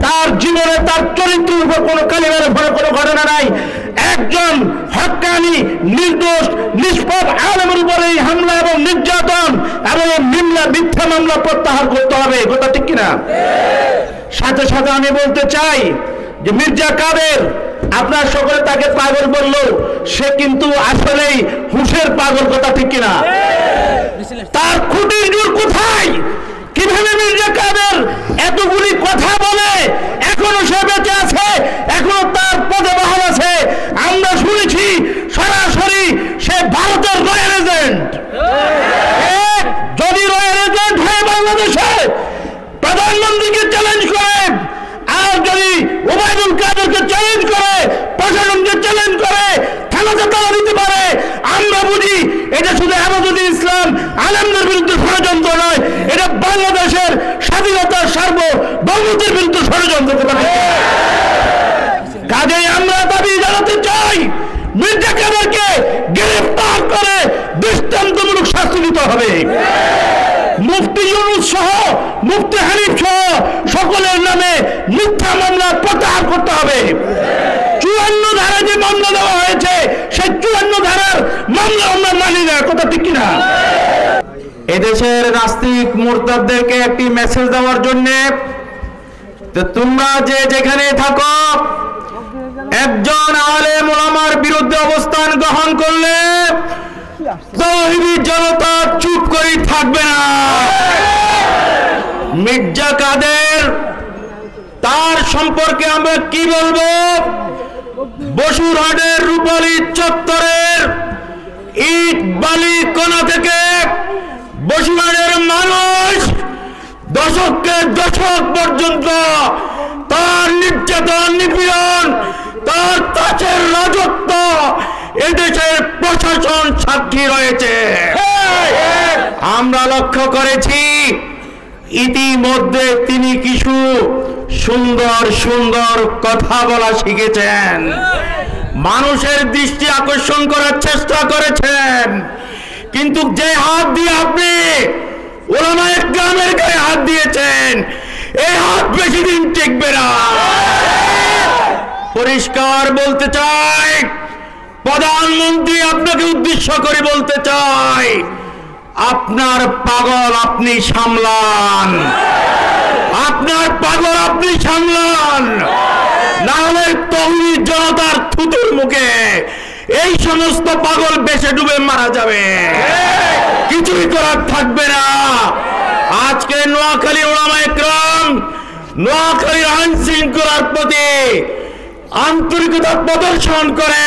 তার জীবনে তার চরিত্রের উপর কোনো কালিমার উপর কোনো ঘটনা নাই। একজন হক্কানি নির্দোষ নিষ্পাপ আলেমের উপরে এই হামলা এবং নির্যাতন এবং মিথ্যা মামলা প্রত্যাহার করতে হবে। কথা ঠিক কিনা? সাথে সাথে আমি বলতে চাই যে মির্জা কাদের, আপনার সকলে তাকে পাগল বলল, সে কিন্তু আসলেই হুঁশের পাগল। কথা ঠিক কিনা? তার খুঁটির জোর কোথায়? কিভাবে মির্জা কাদের এতগুলি কথা বলে এখনো সে বেঁচে আছে, এখনো তার পদে বহাল আছে? আমরা শুনেছি সরাসরি সে ভারতের রয়্যাল এজেন্ট। যদি রয়্যাল এজেন্ট হয় বাংলাদেশে প্রধানমন্ত্রীকে চ্যালেঞ্জ করে, আর যদি ওবায়দুল কাদেরকে চ্যালেঞ্জ করে, প্রশাসনকে চ্যালেঞ্জ করে, থানাতে তালা দিতে পারে, আমরা বুঝি এটা শুধু হেফাজতে ইসলাম আলেমদের বিরুদ্ধে ষড়যন্ত্র নয়, এটা বাংলাদেশের স্বাধীনতার সার্বভৌমত্বের বিরুদ্ধে ষড়যন্ত্র। কাজেই আমরা দাবি জানাতে চাই, মির্জা কাদেরকে গ্রেফতার করে দৃষ্টান্তমূলক শাস্তি দিতে হবে। মুফতি ইউনূস সহ, মুফতি হানিফ সহ সকলের নামে মিথ্যা মামলা প্রত্যাহার করতে হবে। 54 ধারায় যে মামলা দেওয়া হয়েছে, সেই 54 ধারার মামলা আমরা মানি না, কথা ঠিক কিনা? এদেশের নাস্তিক মুরতাদদেরকে একটি মেসেজ দেওয়ার জন্য, তোমরা যে যেখানে থাকো, একজন আলেম ওলামার বিরুদ্ধে অবস্থান গ্রহণ করলে তাওহীদি জনতা চুপ করে থাকবে না। মির্জা কাদের, তার সম্পর্কে আমরা কি বলবো? বসুরহাটের রূপালী চত্বরের ইট বালি কোনা থেকে বসুরহাটের মানুষ দশকের দশক পর্যন্ত তার নির্যাতন, নিপীড়ন, তার তাছের রাজত্ব এদেশের প্রশাসন সাক্ষী রয়েছে। আমরা লক্ষ্য করেছি ইতিমধ্যে তিনি কিছু সুন্দর সুন্দর কথা বলা শিখেছেন, মানুষের দৃষ্টি আকর্ষণ করার চেষ্টা করেছেন। কিন্তু যে হাত দিয়ে আপনি ওলামায়ে কেরামের গায়ে হাত দিয়েছেন, এই হাত বেশি দিন টিকবে না। পরিষ্কার বলতে চাই, প্রধানমন্ত্রী আপনাকে উদ্দেশ্য করে বলতে চাই, আপনার পাগল আপনি সামলান, আপনার পাগল আপনি সামলান, না হলে তৌহিদ জনতার থুতুর মুখে এই সমস্ত পাগল বেশে ডুবে মারা যাবে, কিছুই করার থাকবে না। আজকে নোয়াখালী ওলামায়ে কেরাম নোয়াখালীর আইন শৃঙ্খলার প্রতি আন্তরিকতা প্রদর্শন করে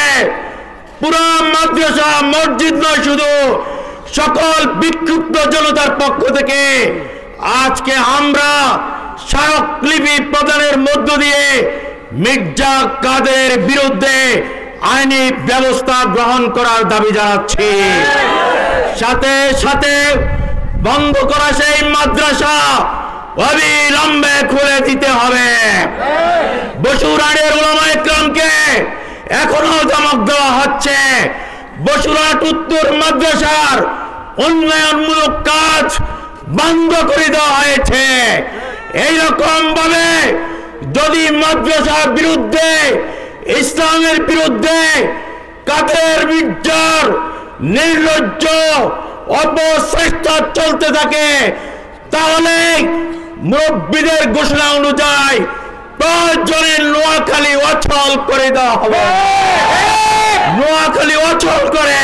পুরা মাদ্রাসা মসজিদ নয়, শুধু সকল বিক্ষুব্ধ জনতার পক্ষ থেকে আজকে আমরা স্মারকলিপি প্রদানের মধ্য দিয়ে মির্জা কাদের বিরুদ্ধে আইনি ব্যবস্থা গ্রহণ করার দাবি জানাচ্ছি। সাথে সাথে বন্ধ করা সেই মাদ্রাসা অবিলম্বে খুলে দিতে হবে। বসুরহাটের ওলামায়ে কেরামকে এখনো ধমক দেওয়া হচ্ছে। বসুরহাট উত্তর মাদ্রাসার উন্নয়নমূলক কাজ বন্ধ করে দেওয়া হয়েছে। এইরকম ভাবে যদি মাদ্রাসার বিরুদ্ধে, ইসলামের বিরুদ্ধে কাদের মির্জার নির্লজ্জ অপচেষ্টা চলতে থাকে, তাহলে মুরব্বীদের ঘোষণা অনুযায়ী প্রয়োজনে নোয়াখালী অচল করে দেওয়া হবে। নোয়াখালী অচল করে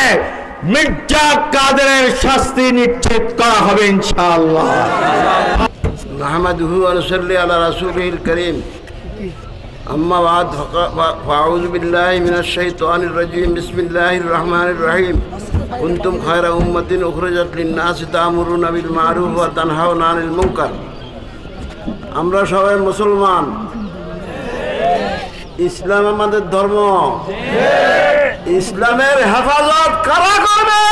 মির্জা কাদেরের শাস্তি নিশ্চিত করা হবে ইনশাআল্লাহ। নাহমাদুহু ওয়া নুসাল্লি আলা রাসূলিল কারীম। আম্মা বা'দ, ফাআউযু বিল্লাহি মিনাশ শাইতানির রাজীম। বিসমিল্লাহির রহমানির রহিম। কুনতুম খায়রা উম্মাতিন উখরিজাত লিন-নাসি তা'মুরুনা বিল মা'রুফ ওয়া তানহাউনা আনিল মুনকার। আমরা সবাই মুসলমান, ইসলাম আমাদের ধর্ম। ইসলামের হেফাজত কারা করবে?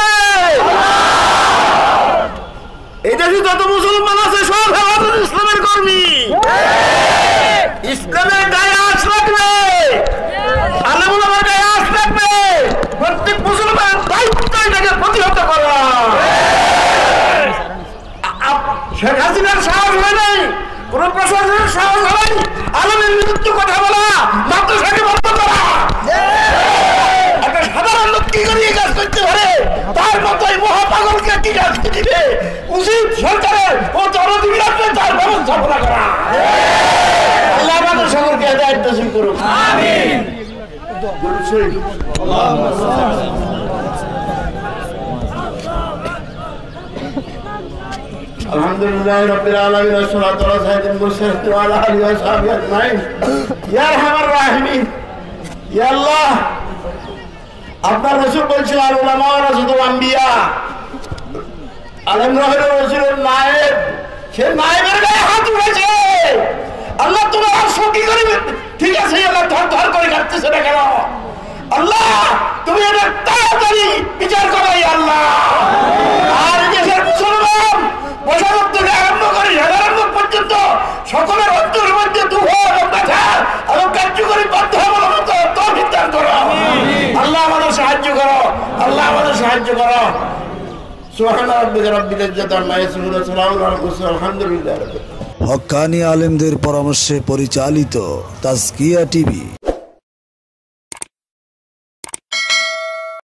এই দেশে যত মুসলমান আছে সব হেফাজত ইসলামের কর্মী। ইসলামের গায়ে আঁচ রাখবে, আলেম ওলামার গায়ে আঁচ রাখবে। প্রত্যেক মুসলমানের দায়িত্ব এটাকে প্রতিহত করা। শেখ হাসিনার সাহস হয় নাই, কোন প্রশাসনের সাহস হয়, আলেমের বিরুদ্ধে কথা বলা, মাদ্রাসাকে বন্ধ করা। একটা সাধারণ লোক কি করে এই কাজ করতে পারে? তার মতোই মহাপাগলকে কি কাজ দিবে? উচিত সরকারের ও জনজীবনে তার ব্যবস্থাপনা করা। আল্লাহ আমাদের সকলকে হেদায়েত নসিব করুন। আমিন। আলহামদুলিল্লাহ রাব্বিল আলামিন ওয়া সলাতু আলা সাইয়্যিদিল মুরসালিন ওয়া আলা আলিহি ওয়া সাহবিহি আজমাইন। ইয়া আরহামার রাহিমিন, ইয়া আল্লাহ, আপনার রাসূল বলেছেন আল উলামা ওয়ারাসাতুল আম্বিয়া, আলেমরা হলো রাসূলের নায়েব। সে নায়েবের গায়ে হাত উঠেছে। আল্লাহ তোমার আর কি করবে? ঠিক আছে, আল্লাহ ধর করে কাটতেছে না কেন? আল্লাহ তুমি এটা তাড়াতাড়ি বিচার করো আল্লাহ। আর দেশের করো। সুবহানা রাব্বিকা রাব্বিল ইজ্জাতি আম্মা ইয়াসিফুন ওয়া সালামুন আলাল মুরসালিন আলহামদুলিল্লাহি রাব্বিল আলামিন। হক্কানি আলেমদের পরামর্শে পরিচালিত তাজকিয়া টিভি।